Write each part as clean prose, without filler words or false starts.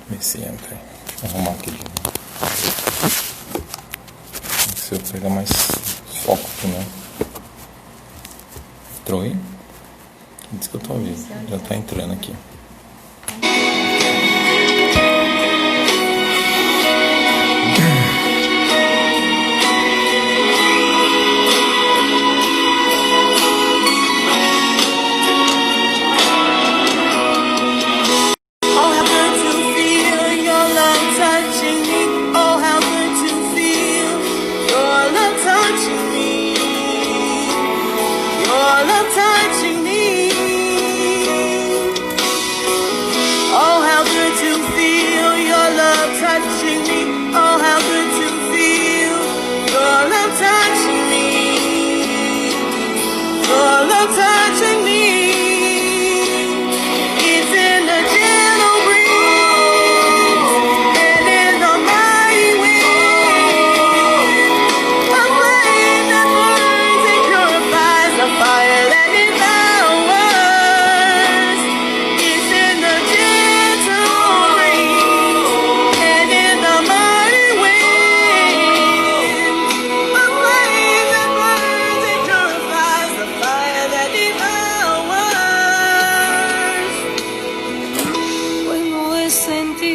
Ver se entra aí. Vou arrumar aqui. Se eu pegar mais foco aqui, né? Entrou aí? Diz que eu tô ouvindo. Já tá entrando aqui.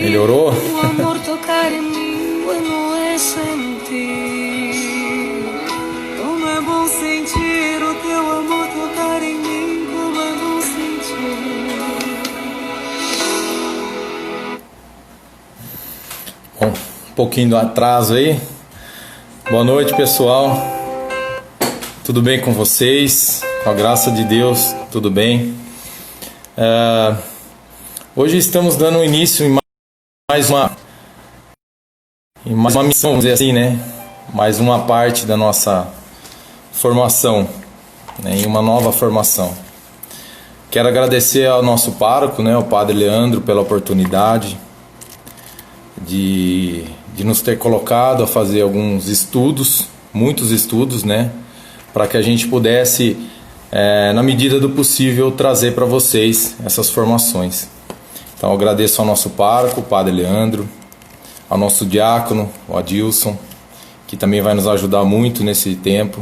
Melhorou? O amor tocar em mim, bueno é sentir. Como é bom sentir o teu amor tocar em mim, como é bom sentir. Bom, um pouquinho do atraso aí. Boa noite, pessoal. Tudo bem com vocês? Com a graça de Deus, tudo bem? Hoje estamos dando início em mais uma missão, vamos dizer assim, né? Mais uma parte da nossa formação, né? Em uma nova formação. Quero agradecer ao nosso pároco, né? O Padre Leandro, pela oportunidade de nos ter colocado a fazer alguns estudos, muitos estudos, né? Para que a gente pudesse, na medida do possível, trazer para vocês essas formações. Então eu agradeço ao nosso pároco, o Padre Leandro, ao nosso diácono, o Adilson, que também vai nos ajudar muito nesse tempo,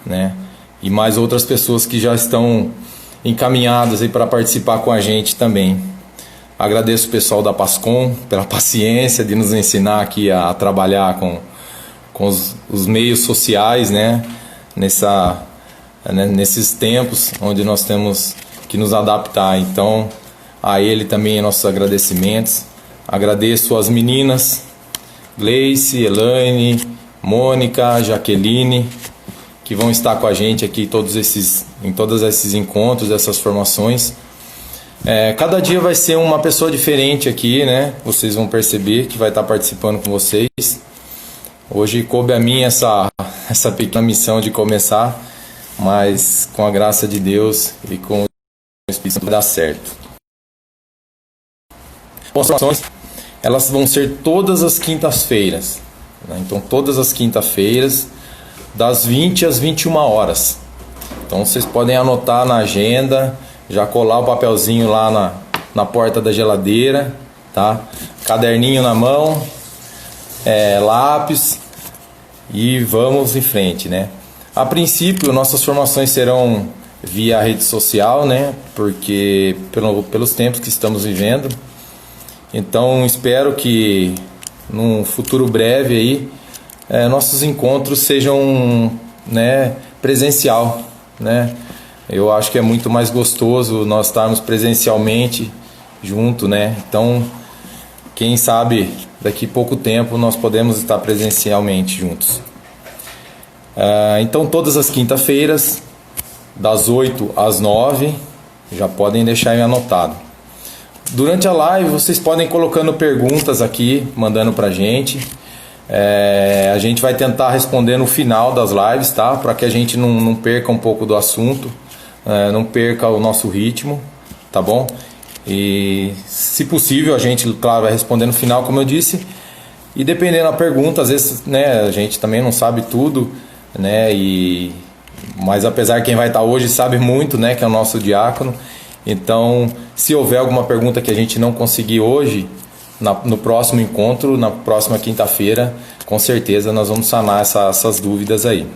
né? E mais outras pessoas que já estão encaminhadas aí para participar com a gente também. Agradeço o pessoal da Pascom pela paciência de nos ensinar aqui a trabalhar com os meios sociais, né? Nesses tempos onde nós temos que nos adaptar. Então, a ele também nossos agradecimentos. Agradeço as meninas Gleice, Elaine, Mônica, Jaqueline, que vão estar com a gente aqui em todos esses encontros, essas formações. Cada dia vai ser uma pessoa diferente aqui, né? Vocês vão perceber que vai estar participando com vocês. Hoje coube a mim essa pequena missão de começar, mas com a graça de Deus e com o Espírito vai dar certo. As formações, elas vão ser todas as quintas-feiras, né? Então todas as quintas-feiras, das 20 às 21 horas. Então vocês podem anotar na agenda, já colar o papelzinho lá na porta da geladeira, tá? Caderninho na mão, lápis, e vamos em frente, né? A princípio, nossas formações serão via rede social, né? Porque pelos tempos que estamos vivendo. Então espero que num futuro breve aí nossos encontros sejam, né, presencial, né? Eu acho que é muito mais gostoso nós estarmos presencialmente junto, né? Então, quem sabe daqui a pouco tempo nós podemos estar presencialmente juntos. Então todas as quintas-feiras, das 8 às 9, já podem deixar aí anotado. Durante a live vocês podem ir colocando perguntas aqui, mandando pra gente. A gente vai tentar responder no final das lives, tá? Para que a gente não perca um pouco do assunto, não perca o nosso ritmo, tá bom? E se possível a gente, claro, vai responder no final, como eu disse. E dependendo da pergunta, às vezes, né, a gente também não sabe tudo, né? Mas apesar de quem vai estar hoje sabe muito, né, que é o nosso diácono. Então, se houver alguma pergunta que a gente não conseguir hoje, no próximo encontro, na próxima quinta-feira, com certeza nós vamos sanar essas dúvidas aí.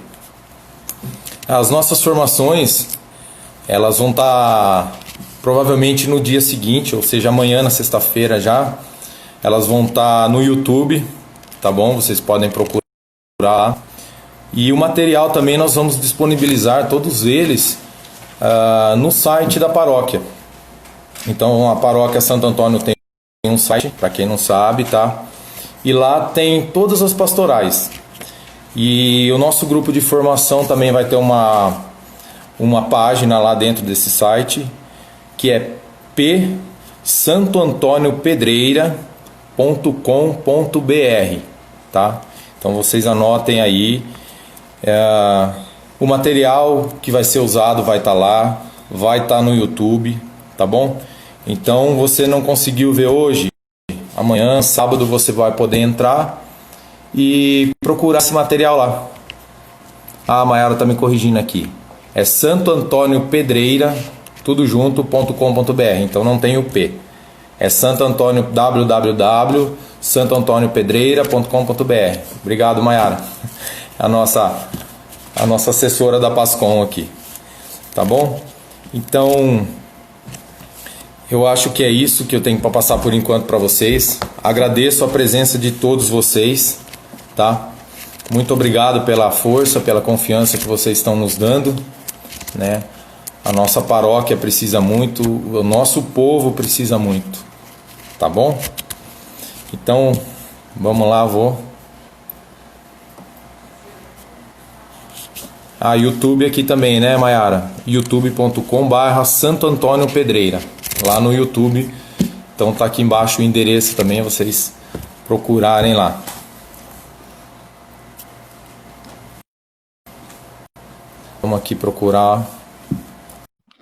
As nossas formações, elas vão estar provavelmente no dia seguinte, ou seja, amanhã, na sexta-feira já, elas vão estar no YouTube, tá bom? Vocês podem procurar lá. E o material também nós vamos disponibilizar, todos eles, no site da paróquia. Então a paróquia Santo Antônio tem um site, para quem não sabe, tá? E lá tem todas as pastorais. E o nosso grupo de formação também vai ter uma página lá dentro desse site, que é santoantoniopedreira.com.br, tá? Então vocês anotem aí, o material que vai ser usado vai estar lá, vai estar no YouTube, tá bom? Então você não conseguiu ver hoje, amanhã, sábado, você vai poder entrar e procurar esse material lá. A Mayara está me corrigindo aqui. É Santo Antônio Pedreira, tudo junto.com.br. Então não tem o P. É Santo Antônio, www.santoantoniopedreira.com.br. Obrigado, Mayara. A nossa assessora da Pascom aqui. Tá bom? Então, eu acho que é isso que eu tenho para passar por enquanto para vocês. Agradeço a presença de todos vocês, tá? Muito obrigado pela força, pela confiança que vocês estão nos dando, né? A nossa paróquia precisa muito, o nosso povo precisa muito, tá bom? Então, vamos lá, YouTube aqui também, né, Mayara? youtube.com/Santo Antônio Pedreira. Lá no YouTube. Então tá aqui embaixo o endereço também, vocês procurarem lá. Vamos aqui procurar.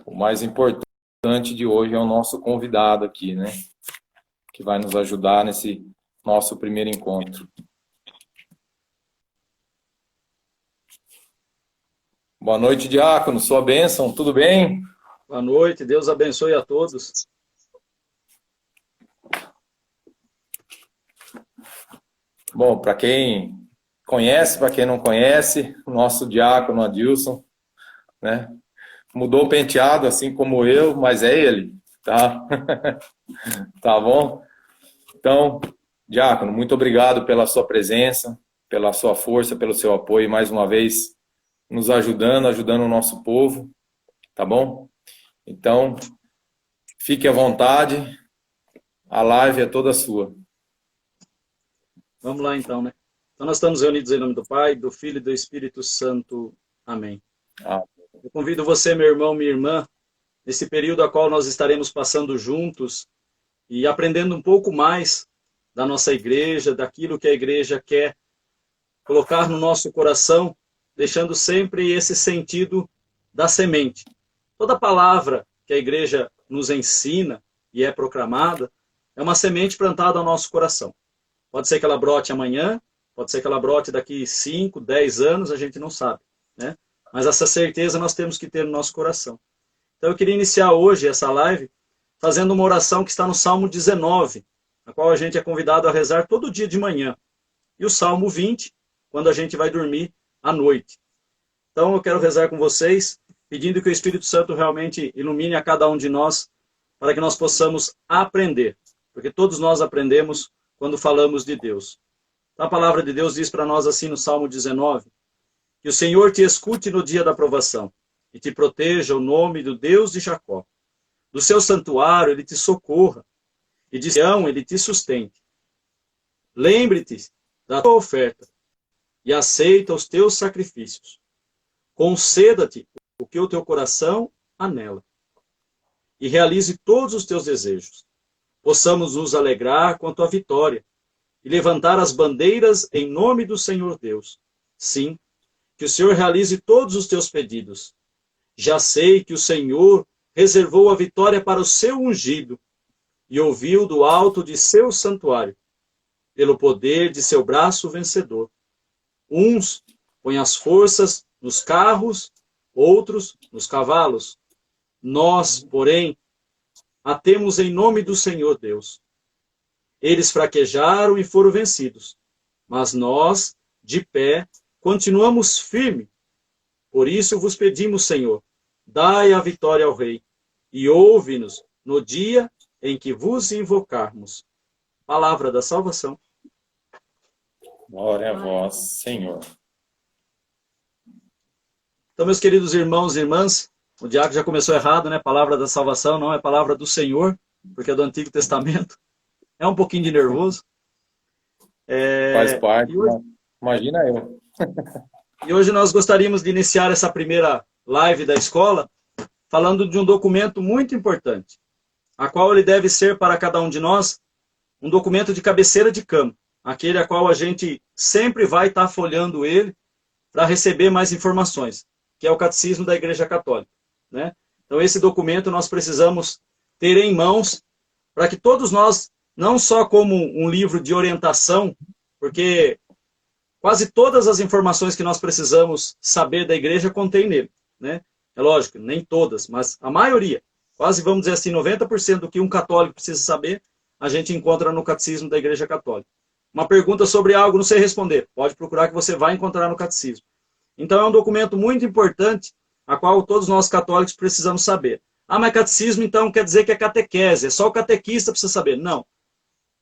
O mais importante de hoje é o nosso convidado aqui, né? Que vai nos ajudar nesse nosso primeiro encontro. Boa noite, diácono. Sua bênção, tudo bem? Boa noite, Deus abençoe a todos. Bom, para quem conhece, para quem não conhece, o nosso diácono Adilson, né? Mudou o penteado, assim como eu, mas é ele, tá? Tá bom? Então, diácono, muito obrigado pela sua presença, pela sua força, pelo seu apoio, mais uma vez, nos ajudando o nosso povo, tá bom? Então, fique à vontade, a live é toda sua. Vamos lá então, né? Então nós estamos reunidos em nome do Pai, do Filho e do Espírito Santo. Amém. Eu convido você, meu irmão, minha irmã, nesse período a qual nós estaremos passando juntos e aprendendo um pouco mais da nossa igreja, daquilo que a igreja quer colocar no nosso coração, deixando sempre esse sentido da semente. Toda palavra que a igreja nos ensina e é proclamada é uma semente plantada ao nosso coração. Pode ser que ela brote amanhã, pode ser que ela brote daqui 5, 10 anos, a gente não sabe, né? Mas essa certeza nós temos que ter no nosso coração. Então eu queria iniciar hoje essa live fazendo uma oração que está no Salmo 19, a qual a gente é convidado a rezar todo dia de manhã. E o Salmo 20, quando a gente vai dormir à noite. Então eu quero rezar com vocês, pedindo que o Espírito Santo realmente ilumine a cada um de nós, para que nós possamos aprender. Porque todos nós aprendemos quando falamos de Deus. A palavra de Deus diz para nós assim no Salmo 19, que o Senhor te escute no dia da provação, e te proteja o nome do Deus de Jacó. Do seu santuário ele te socorra, e de Sião ele te sustente. Lembre-te da tua oferta, e aceita os teus sacrifícios. Conceda-te o que o teu coração anela, e realize todos os teus desejos. Possamos nos alegrar com a tua vitória, e levantar as bandeiras em nome do Senhor Deus. Sim, que o Senhor realize todos os teus pedidos. Já sei que o Senhor reservou a vitória para o seu ungido, e ouviu do alto de seu santuário, pelo poder de seu braço vencedor. Uns põem as forças nos carros, outros nos cavalos. Nós, porém, a temos em nome do Senhor Deus. eles fraquejaram e foram vencidos. Mas nós, de pé, continuamos firmes. Por isso vos pedimos, Senhor, dai a vitória ao Rei, e ouve-nos no dia em que vos invocarmos. Palavra da salvação. Glória a vós, Senhor. Então, meus queridos irmãos e irmãs, o diácono já começou errado, né? Palavra da salvação não é palavra do Senhor, porque é do Antigo Testamento. É um pouquinho de nervoso. Faz parte, hoje, imagina eu. E hoje nós gostaríamos de iniciar essa primeira live da escola falando de um documento muito importante, a qual ele deve ser para cada um de nós um documento de cabeceira de cama, aquele a qual a gente sempre vai estar folheando ele para receber mais informações, que é o Catecismo da Igreja Católica, né? Então esse documento nós precisamos ter em mãos para que todos nós, não só como um livro de orientação, porque quase todas as informações que nós precisamos saber da igreja contém nele, né? É lógico, nem todas, mas a maioria, quase vamos dizer assim, 90% do que um católico precisa saber, a gente encontra no Catecismo da Igreja Católica. Uma pergunta sobre algo, não sei responder, pode procurar que você vai encontrar no Catecismo. Então é um documento muito importante, a qual todos nós católicos precisamos saber. Ah, mas catecismo então quer dizer que é catequese, é só o catequista precisa saber. Não.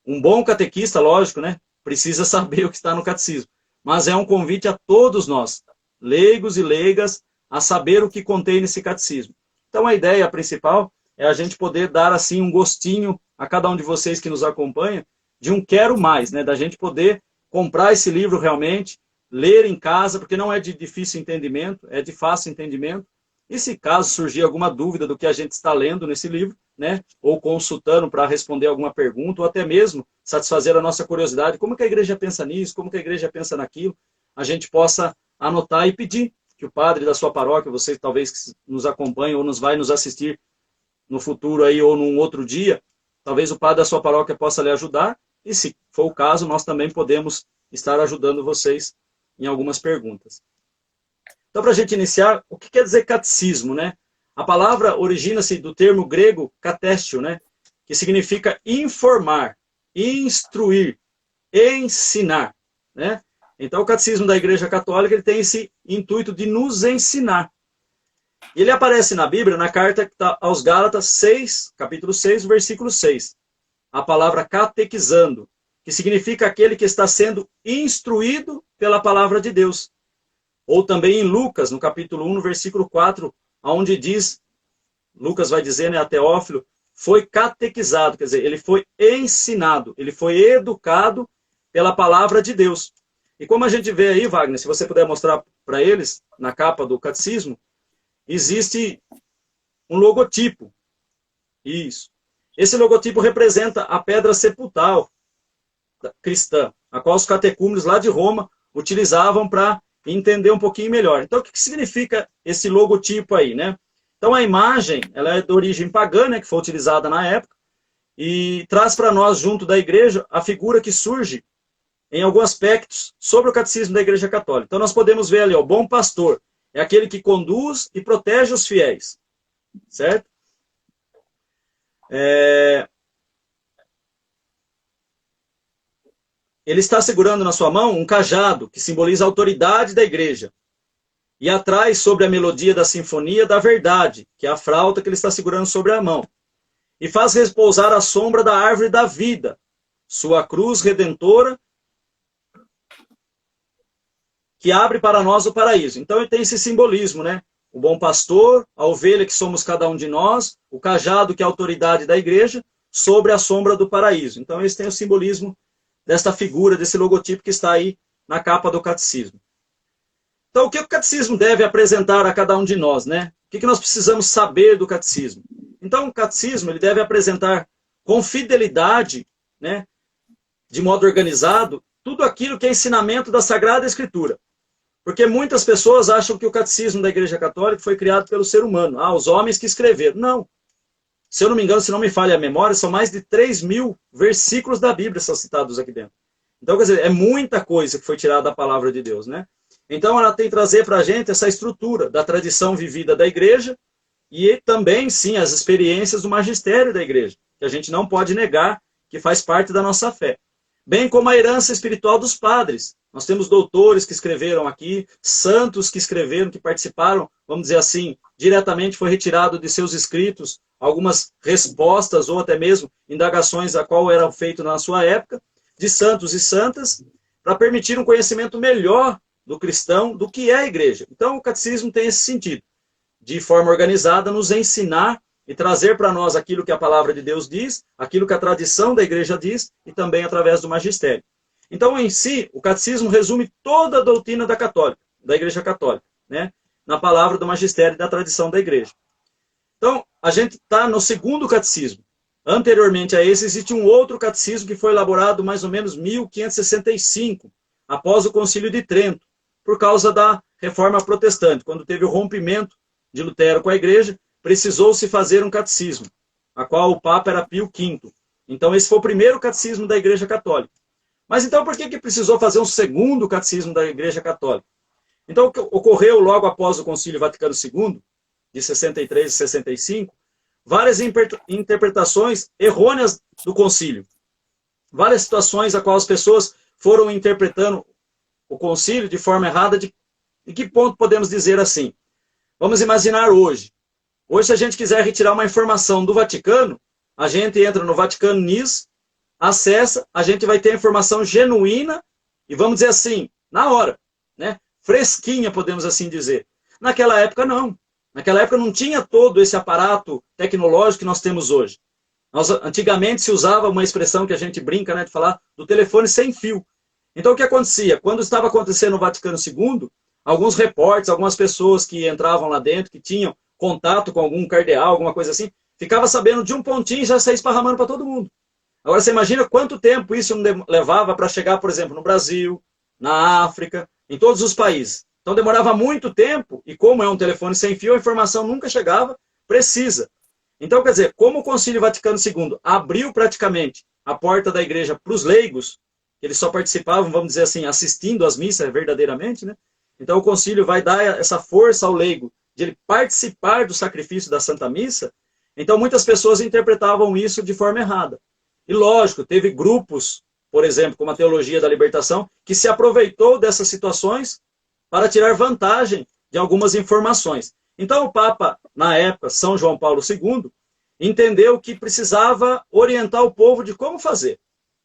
Um bom catequista, lógico, né, precisa saber o que está no catecismo. Mas é um convite a todos nós, leigos e leigas, a saber o que contém nesse catecismo. Então a ideia principal é a gente poder dar assim um gostinho a cada um de vocês que nos acompanha, de um quero mais, né, da gente poder comprar esse livro realmente, ler em casa, porque não é de difícil entendimento, é de fácil entendimento. E se caso surgir alguma dúvida do que a gente está lendo nesse livro, né, ou consultando para responder alguma pergunta, ou até mesmo satisfazer a nossa curiosidade, como que a igreja pensa nisso, como que a igreja pensa naquilo, a gente possa anotar e pedir que o padre da sua paróquia, você talvez que nos acompanhe ou vai nos assistir no futuro aí ou num outro dia, talvez o padre da sua paróquia possa lhe ajudar, e se for o caso, nós também podemos estar ajudando vocês em algumas perguntas. Então, para a gente iniciar, o que quer dizer catecismo, né? A palavra origina-se do termo grego katestio, né? Que significa informar, instruir, ensinar, né? Então, o catecismo da Igreja Católica ele tem esse intuito de nos ensinar. Ele aparece na Bíblia, na carta aos Gálatas 6, capítulo 6, versículo 6. A palavra catequizando, que significa aquele que está sendo instruído pela palavra de Deus. Ou também em Lucas, no capítulo 1, no versículo 4, onde diz, Lucas vai dizer, né, a Teófilo, foi catequizado, quer dizer, ele foi ensinado, ele foi educado pela palavra de Deus. E como a gente vê aí, Wagner, se você puder mostrar para eles, na capa do catecismo, existe um logotipo. Isso. Esse logotipo representa a pedra sepultal cristã, a qual os catecúmenos lá de Roma utilizavam para entender um pouquinho melhor. Então, o que significa esse logotipo aí, né? Então, a imagem, ela é de origem pagã, né, que foi utilizada na época, e traz para nós, junto da igreja, a figura que surge em alguns aspectos sobre o catecismo da Igreja Católica. Então, nós podemos ver ali, o bom pastor é aquele que conduz e protege os fiéis, certo? Ele está segurando na sua mão um cajado que simboliza a autoridade da igreja. E atrás, sobre a melodia da sinfonia da verdade, que é a flauta que ele está segurando sobre a mão. E faz repousar a sombra da árvore da vida, sua cruz redentora, que abre para nós o paraíso. Então ele tem esse simbolismo, né? O bom pastor, a ovelha que somos cada um de nós, o cajado que é a autoridade da igreja, sobre a sombra do paraíso. Então eles têm o simbolismo desta figura, desse logotipo que está aí na capa do catecismo. Então o que o catecismo deve apresentar a cada um de nós, né? O que nós precisamos saber do catecismo? Então o catecismo ele deve apresentar com fidelidade, né, de modo organizado, tudo aquilo que é ensinamento da Sagrada Escritura. Porque muitas pessoas acham que o catecismo da Igreja Católica foi criado pelo ser humano. Ah, os homens que escreveram. Não. Se eu não me engano, se não me falha a memória, são mais de 3.000 versículos da Bíblia que são citados aqui dentro. Então, quer dizer, é muita coisa que foi tirada da palavra de Deus, né? Então, ela tem que trazer para a gente essa estrutura da tradição vivida da Igreja e também, sim, as experiências do magistério da Igreja, que a gente não pode negar que faz parte da nossa fé. Bem como a herança espiritual dos padres. Nós temos doutores que escreveram aqui, santos que escreveram, que participaram, vamos dizer assim, diretamente foi retirado de seus escritos algumas respostas ou até mesmo indagações a qual eram feitas na sua época, de santos e santas, para permitir um conhecimento melhor do cristão, do que é a igreja. Então o catecismo tem esse sentido, de forma organizada, nos ensinar e trazer para nós aquilo que a palavra de Deus diz, aquilo que a tradição da igreja diz, e também através do magistério. Então, em si, o catecismo resume toda a doutrina da igreja católica, né? Na palavra do magistério e da tradição da igreja. Então, a gente está no segundo catecismo. Anteriormente a esse, existe um outro catecismo que foi elaborado mais ou menos em 1565, após o Concílio de Trento, por causa da reforma protestante. Quando teve o rompimento de Lutero com a igreja, precisou-se fazer um catecismo, a qual o Papa era Pio V. Então, esse foi o primeiro catecismo da igreja católica. Mas então, por que precisou fazer um segundo catecismo da igreja católica? Então, o que ocorreu logo após o Concílio Vaticano II, de 63 e 65, várias interpretações errôneas do concílio. Várias situações a qual as pessoas foram interpretando o concílio de forma errada. De que ponto podemos dizer assim? Vamos imaginar hoje. Hoje, se a gente quiser retirar uma informação do Vaticano, a gente entra no Vaticano News, acessa, a gente vai ter a informação genuína e, vamos dizer assim, na hora, né? Fresquinha, podemos assim dizer. Naquela época, não. Naquela época não tinha todo esse aparato tecnológico que nós temos hoje. Antigamente se usava uma expressão que a gente brinca, né, de falar do telefone sem fio. Então o que acontecia? Quando estava acontecendo no Vaticano II, alguns repórteres, algumas pessoas que entravam lá dentro, que tinham contato com algum cardeal, alguma coisa assim, ficava sabendo de um pontinho e já saía esparramando para todo mundo. Agora você imagina quanto tempo isso levava para chegar, por exemplo, no Brasil, na África, em todos os países. Então demorava muito tempo, e como é um telefone sem fio, a informação nunca chegava precisa. Então, quer dizer, como o Concílio Vaticano II abriu praticamente a porta da igreja para os leigos, que eles só participavam, vamos dizer assim, assistindo às missas verdadeiramente, né? Então o concílio vai dar essa força ao leigo de ele participar do sacrifício da Santa Missa. Então muitas pessoas interpretavam isso de forma errada. E lógico, teve grupos, por exemplo, como a Teologia da Libertação, que se aproveitou dessas situações para tirar vantagem de algumas informações. Então o Papa, na época, São João Paulo II, entendeu que precisava orientar o povo de como fazer.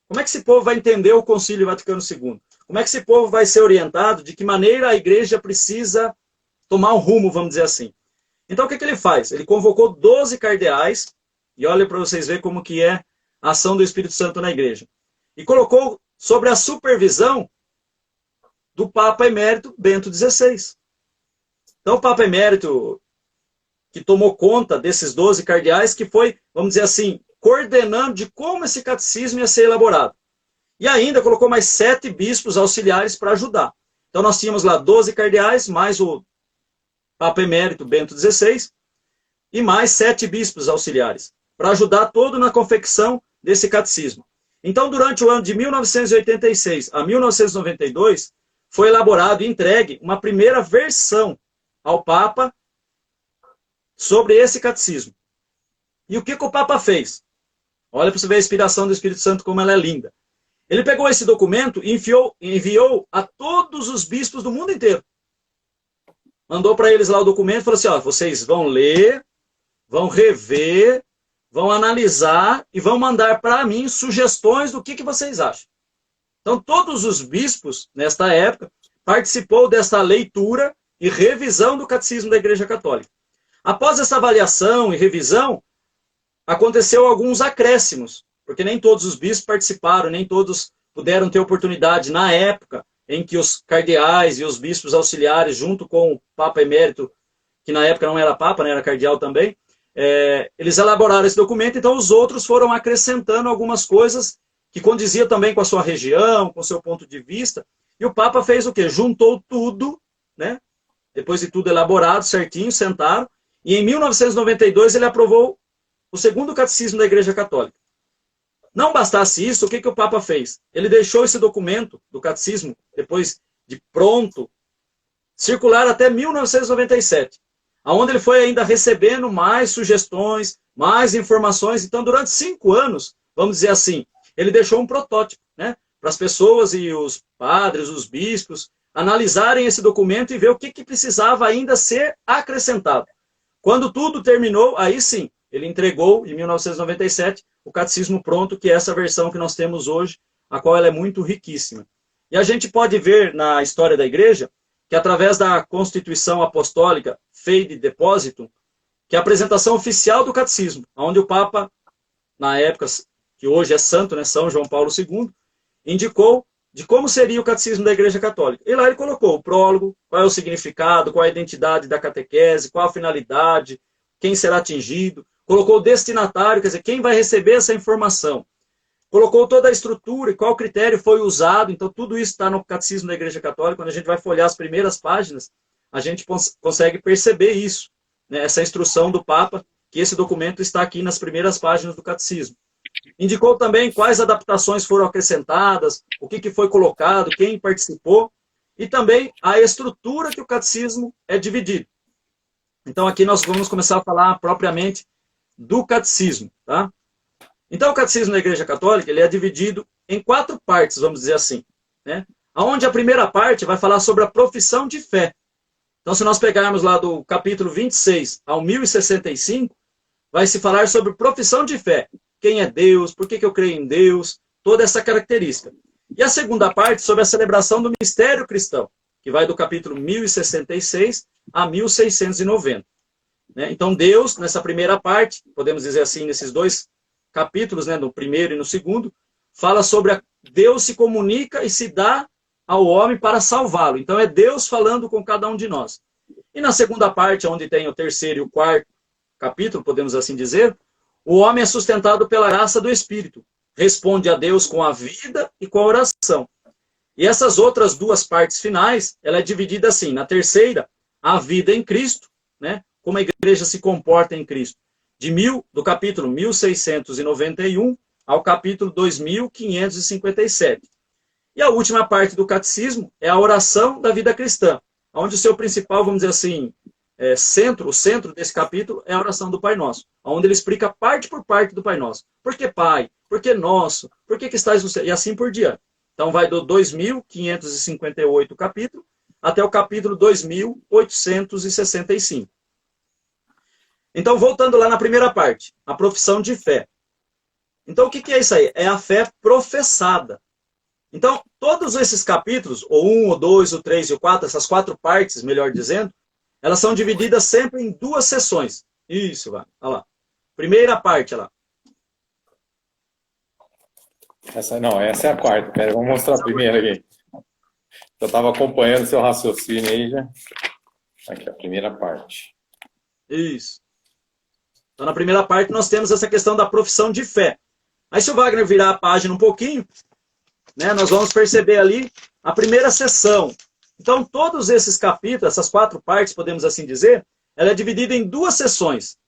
Como é que esse povo vai entender o Concílio Vaticano II? Como é que esse povo vai ser orientado? De que maneira a igreja precisa tomar um rumo, vamos dizer assim? Então o que ele faz? Ele convocou 12 cardeais, e olha para vocês verem como que é a ação do Espírito Santo na igreja. E colocou sobre a supervisão do Papa Emérito Bento XVI. Então o Papa Emérito, que tomou conta desses 12 cardeais, que foi, vamos dizer assim, coordenando de como esse catecismo ia ser elaborado. E ainda colocou mais 7 bispos auxiliares para ajudar. Então nós tínhamos lá 12 cardeais, mais o Papa Emérito Bento XVI, e mais 7 bispos auxiliares, para ajudar todo na confecção desse catecismo. Então, durante o ano de 1986 a 1992, foi elaborado e entregue uma primeira versão ao Papa sobre esse catecismo. E o que o Papa fez? Olha para você ver a inspiração do Espírito Santo, como ela é linda. Ele pegou esse documento e enviou a todos os bispos do mundo inteiro. Mandou para eles lá o documento e falou assim, ó, vocês vão ler, vão rever, vão analisar e vão mandar para mim sugestões do que vocês acham. Então todos os bispos, nesta época, participou desta leitura e revisão do Catecismo da Igreja Católica. Após essa avaliação e revisão, aconteceu alguns acréscimos, porque nem todos os bispos participaram, nem todos puderam ter oportunidade na época em que os cardeais e os bispos auxiliares, junto com o Papa Emérito, que na época não era Papa, né, era cardeal também, eles elaboraram esse documento, então os outros foram acrescentando algumas coisas que condiziam também com a sua região, com o seu ponto de vista, e o Papa fez o quê? Juntou tudo, né? Depois de tudo elaborado, certinho, sentaram, e em 1992 ele aprovou o segundo catecismo da Igreja Católica. Não bastasse isso, o que o Papa fez? Ele deixou esse documento do catecismo, depois de pronto, circular até 1997, onde ele foi ainda recebendo mais sugestões, mais informações. Então, durante 5 anos, vamos dizer assim, ele deixou um protótipo, né? Para as pessoas e os padres, os bispos, analisarem esse documento e ver o que precisava ainda ser acrescentado. Quando tudo terminou, aí sim, ele entregou, em 1997, o Catecismo Pronto, que é essa versão que nós temos hoje, a qual ela é muito riquíssima. E a gente pode ver na história da Igreja que através da Constituição Apostólica Fide Depositum, que é a apresentação oficial do Catecismo, onde o Papa, na época, que hoje é santo, né, São João Paulo II, indicou de como seria o Catecismo da Igreja Católica. E lá ele colocou o prólogo, qual é o significado, qual é a identidade da catequese, qual a finalidade, quem será atingido, colocou o destinatário, quer dizer, quem vai receber essa informação. Colocou toda a estrutura e qual critério foi usado. Então, tudo isso está no Catecismo da Igreja Católica. Quando a gente vai folhear as primeiras páginas, a gente consegue perceber isso, né? Essa instrução do Papa, que esse documento está aqui nas primeiras páginas do Catecismo. Indicou também quais adaptações foram acrescentadas, o que foi colocado, quem participou, e também a estrutura que o Catecismo é dividido. Então, aqui nós vamos começar a falar propriamente do Catecismo, tá? Então, o Catecismo da Igreja Católica ele é dividido em 4 partes, vamos dizer assim, né? Onde a primeira parte vai falar sobre a profissão de fé. Então, se nós pegarmos lá do capítulo 26 ao 1065, vai se falar sobre profissão de fé. Quem é Deus, por que eu creio em Deus, toda essa característica. E a segunda parte sobre a celebração do mistério cristão, que vai do capítulo 1066 a 1690. Né? Então, Deus, nessa primeira parte, podemos dizer assim, nesses 2 capítulos, né, no primeiro e no segundo, fala sobre Deus se comunica e se dá ao homem para salvá-lo. Então é Deus falando com cada um de nós. E na segunda parte, onde tem o terceiro e o quarto capítulo, podemos assim dizer, o homem é sustentado pela graça do Espírito. Responde a Deus com a vida e com a oração. E essas outras 2 partes finais, ela é dividida assim. Na terceira, a vida em Cristo, né, como a igreja se comporta em Cristo. Do capítulo 1691 ao capítulo 2557. E a última parte do catecismo é a oração da vida cristã, onde o seu principal, vamos dizer assim, o centro desse capítulo é a oração do Pai Nosso, onde ele explica parte por parte do Pai Nosso. Por que Pai? Por que Nosso? Por que estás no céu? E assim por diante. Então vai do 2558 capítulo até o capítulo 2865. Então, voltando lá na primeira parte, a profissão de fé. Então, o que é isso aí? É a fé professada. Então, todos esses capítulos, o 1, o 2, o 3 e o 4, essas 4 partes, melhor dizendo, elas são divididas sempre em 2 sessões. Isso, vai. Olha lá. Primeira parte, olha lá. Essa é a quarta. Pera, vamos mostrar a primeira aqui. Eu estava acompanhando seu raciocínio aí já. Aqui, a primeira parte. Isso. Então, na primeira parte, nós temos essa questão da profissão de fé. Aí, se o Wagner virar a página um pouquinho, né, nós vamos perceber ali a primeira sessão. Então, todos esses capítulos, essas 4 partes, podemos assim dizer, ela é dividida em 2 sessões.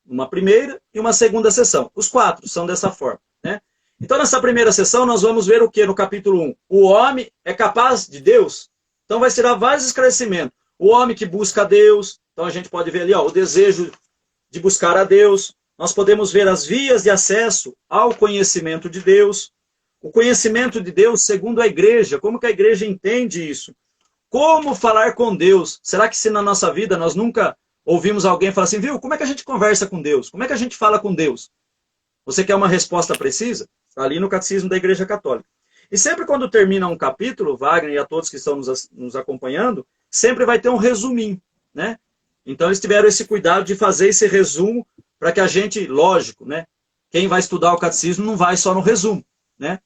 Uma primeira e uma segunda sessão. Os 4 são dessa forma, né? Então, nessa primeira sessão, nós vamos ver o que no capítulo 1? O homem é capaz de Deus? Então, vai tirar vários esclarecimentos. O homem que busca Deus. Então, a gente pode ver ali, ó, o desejo de buscar a Deus. Nós podemos ver as vias de acesso ao conhecimento de Deus. O conhecimento de Deus segundo a igreja. Como que a igreja entende isso? Como falar com Deus? Será que se na nossa vida nós nunca ouvimos alguém falar assim, viu, como é que a gente conversa com Deus? Como é que a gente fala com Deus? Você quer uma resposta precisa? Está ali no Catecismo da Igreja Católica. E sempre quando termina um capítulo, Wagner e a todos que estão nos acompanhando, sempre vai ter um resuminho, né? Então eles tiveram esse cuidado de fazer esse resumo para que a gente, lógico, né? Quem vai estudar o catecismo não vai só no resumo, né?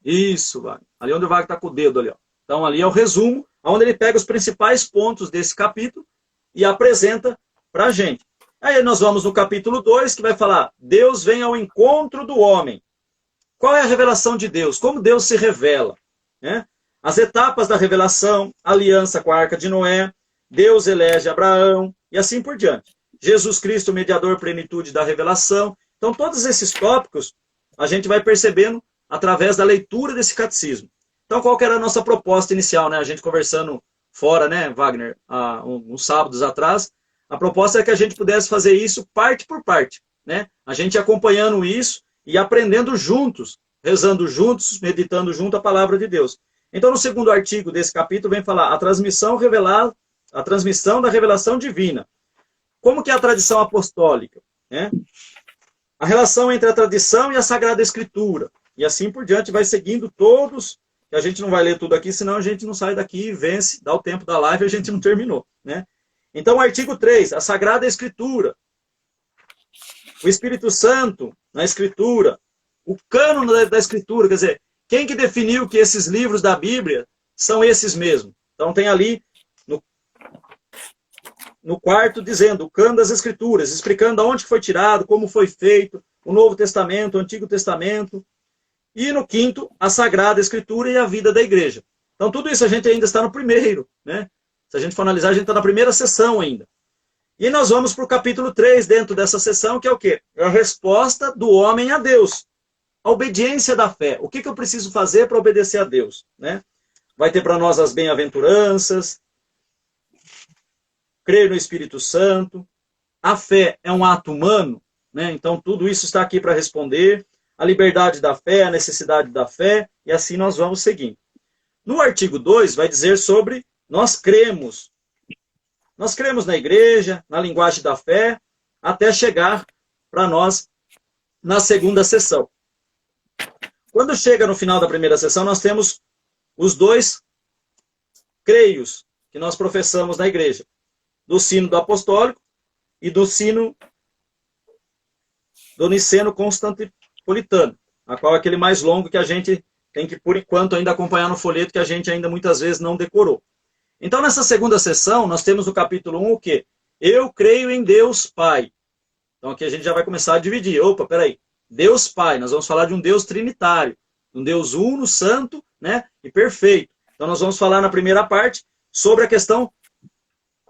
Isso, Wagner. Ali onde o Wagner está com o dedo ali, ó. Então ali é o resumo, onde ele pega os principais pontos desse capítulo e apresenta para a gente. Aí nós vamos no capítulo 2, que vai falar, Deus vem ao encontro do homem. Qual é a revelação de Deus? Como Deus se revela? Né? As etapas da revelação, aliança com a Arca de Noé, Deus elege Abraão, e assim por diante. Jesus Cristo, mediador, plenitude da revelação. Então, todos esses tópicos, a gente vai percebendo através da leitura desse catecismo. Então, qual que era a nossa proposta inicial, né? A gente conversando fora, né, Wagner, há uns sábados atrás, a proposta é que a gente pudesse fazer isso parte por parte, né? A gente acompanhando isso e aprendendo juntos, rezando juntos, meditando junto a palavra de Deus. Então, no segundo artigo desse capítulo, vem falar a transmissão da revelação divina. Como que é a tradição apostólica? Né? A relação entre a tradição e a Sagrada Escritura. E assim por diante, vai seguindo todos, que a gente não vai ler tudo aqui, senão a gente não sai daqui e vence, dá o tempo da live e a gente não terminou. Né? Então, o artigo 3, a Sagrada Escritura. O Espírito Santo na Escritura. O cânone da Escritura, quer dizer, quem que definiu que esses livros da Bíblia são esses mesmos? Então tem ali no quarto dizendo o cânone das Escrituras, explicando aonde foi tirado, como foi feito, o Novo Testamento, o Antigo Testamento. E no quinto, a Sagrada Escritura e a vida da igreja. Então tudo isso a gente ainda está no primeiro, né? Se a gente for analisar, a gente está na primeira sessão ainda. E nós vamos para o capítulo 3 dentro dessa sessão, que é o quê? É a resposta do homem a Deus. A obediência da fé. O que eu preciso fazer para obedecer a Deus? Né? Vai ter para nós as bem-aventuranças, crer no Espírito Santo. A fé é um ato humano, né? Então tudo isso está aqui para responder. A liberdade da fé, a necessidade da fé, e assim nós vamos seguindo. No artigo 2 vai dizer sobre nós cremos. Nós cremos na igreja, na linguagem da fé, até chegar para nós na segunda sessão. Quando chega no final da primeira sessão, nós temos os dois creios que nós professamos na igreja. Do sino do apostólico e do sino do niceno-constantinopolitano, a qual é aquele mais longo que a gente tem que, por enquanto, ainda acompanhar no folheto, que a gente ainda muitas vezes não decorou. Então, nessa segunda sessão, nós temos no capítulo 1 o quê? Eu creio em Deus Pai. Então, aqui a gente já vai começar a dividir. Opa, peraí. Deus Pai, nós vamos falar de um Deus trinitário, um Deus uno, santo, né, e perfeito. Então nós vamos falar na primeira parte sobre a questão,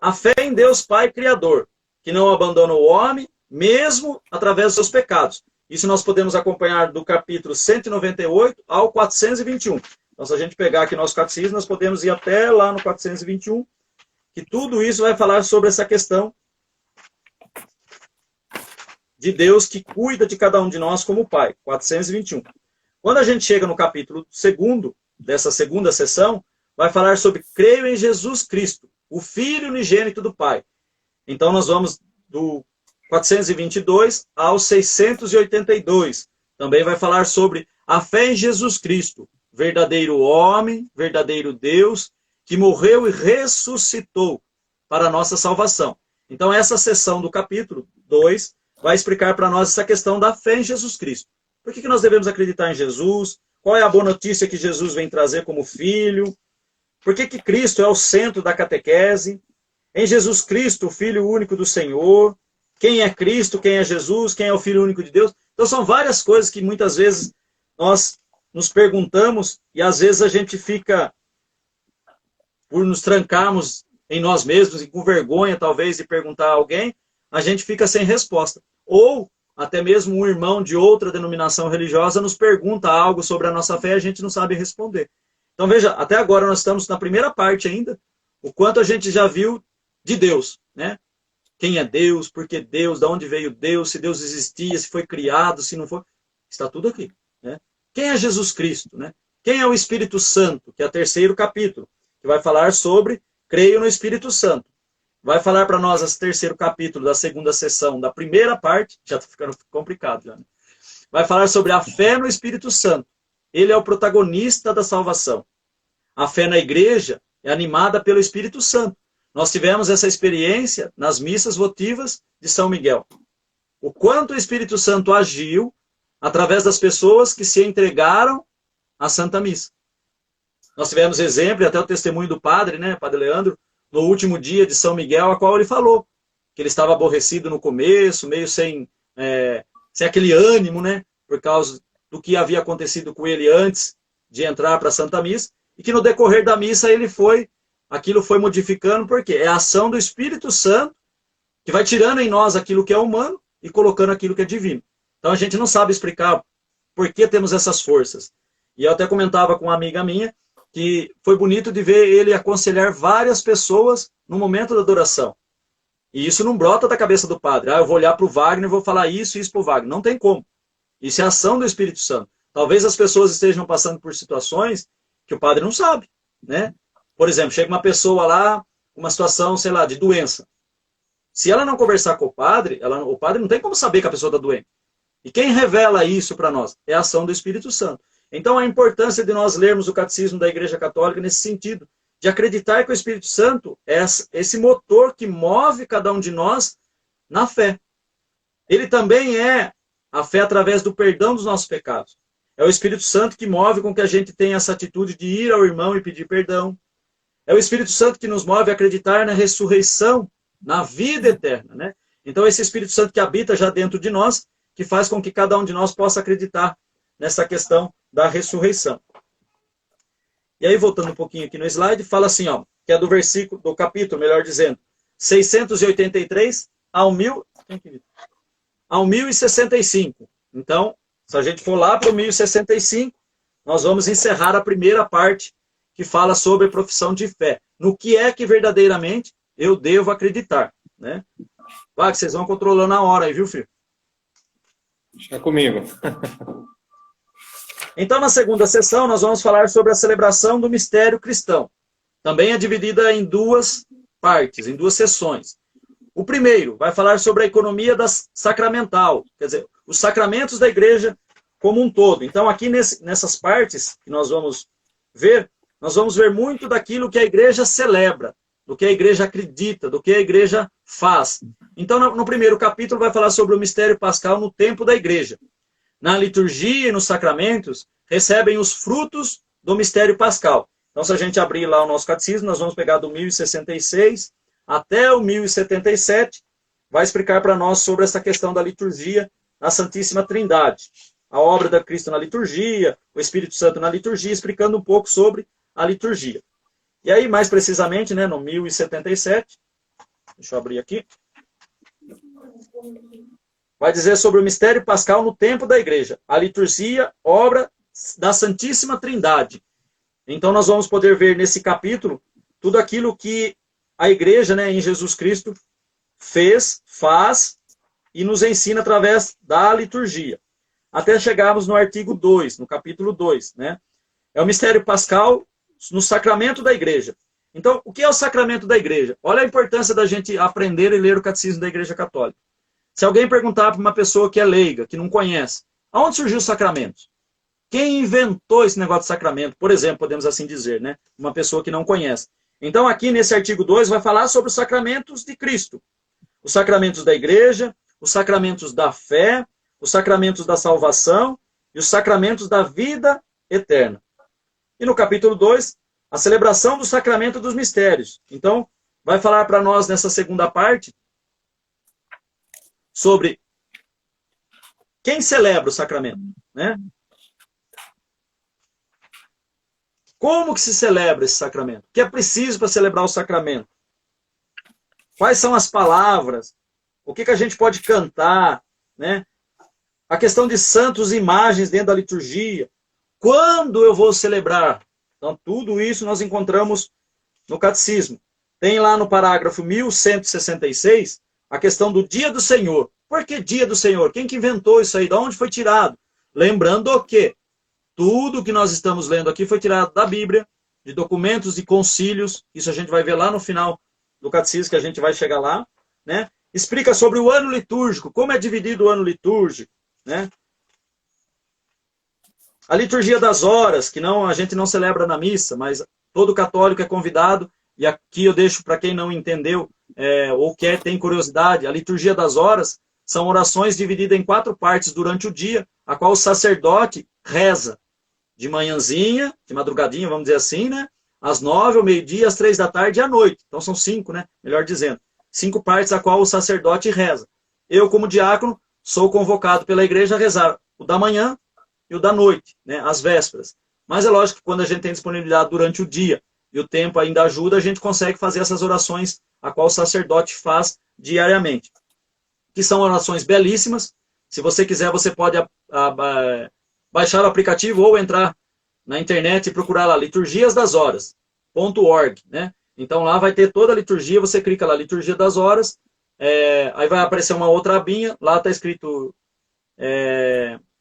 a fé em Deus Pai Criador, que não abandona o homem, mesmo através dos seus pecados. Isso nós podemos acompanhar do capítulo 198 ao 421. Então se a gente pegar aqui nosso catecismo, nós podemos ir até lá no 421, que tudo isso vai falar sobre essa questão de Deus que cuida de cada um de nós como Pai, 421. Quando a gente chega no capítulo 2 dessa segunda sessão, vai falar sobre creio em Jesus Cristo, o Filho unigênito do Pai. Então nós vamos do 422 ao 682. Também vai falar sobre a fé em Jesus Cristo, verdadeiro homem, verdadeiro Deus, que morreu e ressuscitou para a nossa salvação. Então essa sessão do capítulo 2 vai explicar para nós essa questão da fé em Jesus Cristo. Por que nós devemos acreditar em Jesus? Qual é a boa notícia que Jesus vem trazer como Filho? Por que Cristo é o centro da catequese? Em Jesus Cristo, o Filho único do Senhor. Quem é Cristo? Quem é Jesus? Quem é o Filho único de Deus? Então são várias coisas que muitas vezes nós nos perguntamos e às vezes a gente fica, por nos trancarmos em nós mesmos e com vergonha talvez de perguntar a alguém, a gente fica sem resposta. Ou até mesmo um irmão de outra denominação religiosa nos pergunta algo sobre a nossa fé e a gente não sabe responder. Então veja, até agora nós estamos na primeira parte ainda, o quanto a gente já viu de Deus, né? Quem é Deus, por que Deus, de onde veio Deus, se Deus existia, se foi criado, se não foi. Está tudo aqui. Né? Quem é Jesus Cristo? Né? Quem é o Espírito Santo? Que é o terceiro capítulo, que vai falar sobre creio no Espírito Santo. Vai falar para nós esse terceiro capítulo da segunda sessão, da primeira parte, já está ficando complicado já, né? Vai falar sobre a fé no Espírito Santo. Ele é o protagonista da salvação. A fé na igreja é animada pelo Espírito Santo. Nós tivemos essa experiência nas missas votivas de São Miguel. O quanto o Espírito Santo agiu através das pessoas que se entregaram à Santa Missa. Nós tivemos exemplo, e até o testemunho do padre, né, Padre Leandro, no último dia de São Miguel, a qual ele falou que ele estava aborrecido no começo, meio sem aquele ânimo, né, por causa do que havia acontecido com ele antes de entrar para a Santa Missa, e que no decorrer da missa aquilo foi modificando, porque é a ação do Espírito Santo que vai tirando em nós aquilo que é humano e colocando aquilo que é divino. Então a gente não sabe explicar por que temos essas forças. E eu até comentava com uma amiga minha que foi bonito de ver ele aconselhar várias pessoas no momento da adoração. E isso não brota da cabeça do padre. Eu vou olhar para o Wagner e vou falar isso para o Wagner. Não tem como. Isso é ação do Espírito Santo. Talvez as pessoas estejam passando por situações que o padre não sabe, né? Por exemplo, chega uma pessoa lá, uma situação, sei lá, de doença. Se ela não conversar com o padre não tem como saber que a pessoa está doente. E quem revela isso para nós? É a ação do Espírito Santo. Então, a importância de nós lermos o Catecismo da Igreja Católica nesse sentido, de acreditar que o Espírito Santo é esse motor que move cada um de nós na fé. Ele também é a fé através do perdão dos nossos pecados. É o Espírito Santo que move com que a gente tenha essa atitude de ir ao irmão e pedir perdão. É o Espírito Santo que nos move a acreditar na ressurreição, na vida eterna, né? Então, esse Espírito Santo que habita já dentro de nós, que faz com que cada um de nós possa acreditar nessa questão da ressurreição. E aí, voltando um pouquinho aqui no slide, fala assim, ó, que é do capítulo, melhor dizendo, 683 ao 1065. Então, se a gente for lá para o 1065, nós vamos encerrar a primeira parte que fala sobre a profissão de fé. No que é que verdadeiramente eu devo acreditar, né? Vai, que vocês vão controlando a hora aí, viu, filho? Deixa comigo. Então, na segunda sessão, nós vamos falar sobre a celebração do mistério cristão. Também é dividida em duas partes, em duas sessões. O primeiro vai falar sobre a economia sacramental, quer dizer, os sacramentos da igreja como um todo. Então, aqui nessas partes que nós vamos ver muito daquilo que a igreja celebra, do que a igreja acredita, do que a igreja faz. Então, no primeiro capítulo vai falar sobre o mistério pascal no tempo da igreja. Na liturgia e nos sacramentos, recebem os frutos do mistério pascal. Então, se a gente abrir lá o nosso catecismo, nós vamos pegar do 1066 até o 1077, vai explicar para nós sobre essa questão da liturgia na Santíssima Trindade. A obra da Cristo na liturgia, o Espírito Santo na liturgia, explicando um pouco sobre a liturgia. E aí, mais precisamente, né, no 1077, deixa eu abrir aqui, vai dizer sobre o mistério pascal no tempo da igreja, a liturgia, obra da Santíssima Trindade. Então, nós vamos poder ver nesse capítulo tudo aquilo que a igreja, né, em Jesus Cristo, fez, faz e nos ensina através da liturgia. Até chegarmos no artigo 2, no capítulo 2, né? É o mistério pascal no sacramento da igreja. Então, o que é o sacramento da igreja? Olha a importância da gente aprender e ler o catecismo da Igreja Católica. Se alguém perguntar para uma pessoa que é leiga, que não conhece, aonde surgiu os sacramentos? Quem inventou esse negócio de sacramento? Por exemplo, podemos assim dizer, né? Uma pessoa que não conhece. Então, aqui nesse artigo 2, vai falar sobre os sacramentos de Cristo. Os sacramentos da igreja, os sacramentos da fé, os sacramentos da salvação e os sacramentos da vida eterna. E no capítulo 2, a celebração do sacramento dos mistérios. Então, vai falar para nós nessa segunda parte sobre quem celebra o sacramento, né? Como que se celebra esse sacramento? O que é preciso para celebrar o sacramento? Quais são as palavras? O que a gente pode cantar, né? A questão de santos e imagens dentro da liturgia. Quando eu vou celebrar? Então, tudo isso nós encontramos no catecismo. Tem lá no parágrafo 1166 a questão do dia do Senhor. Por que dia do Senhor? Quem que inventou isso aí? De onde foi tirado? Lembrando que tudo que nós estamos lendo aqui foi tirado da Bíblia, de documentos de concílios. Isso a gente vai ver lá no final do catecismo, que a gente vai chegar lá, né? Explica sobre o ano litúrgico, como é dividido o ano litúrgico, né? A liturgia das horas, que a gente não celebra na missa, mas todo católico é convidado, e aqui eu deixo para quem não entendeu, ou tem curiosidade, a liturgia das horas são orações divididas em 4 partes durante o dia, a qual o sacerdote reza de manhãzinha, de madrugadinha, vamos dizer assim, né? Às 9, ao meio-dia, às 3 da tarde e à noite. Então são 5, né? Melhor dizendo. 5 partes a qual o sacerdote reza. Eu, como diácono, sou convocado pela igreja a rezar o da manhã e o da noite, né? As vésperas. Mas é lógico que quando a gente tem disponibilidade durante o dia e o tempo ainda ajuda, a gente consegue fazer essas orações a qual o sacerdote faz diariamente. Que são orações belíssimas. Se você quiser, você pode baixar o aplicativo ou entrar na internet e procurar lá, liturgiasdashoras.org, né? Então lá vai ter toda a liturgia, você clica lá, liturgia das horas, aí vai aparecer uma outra abinha, lá está escrito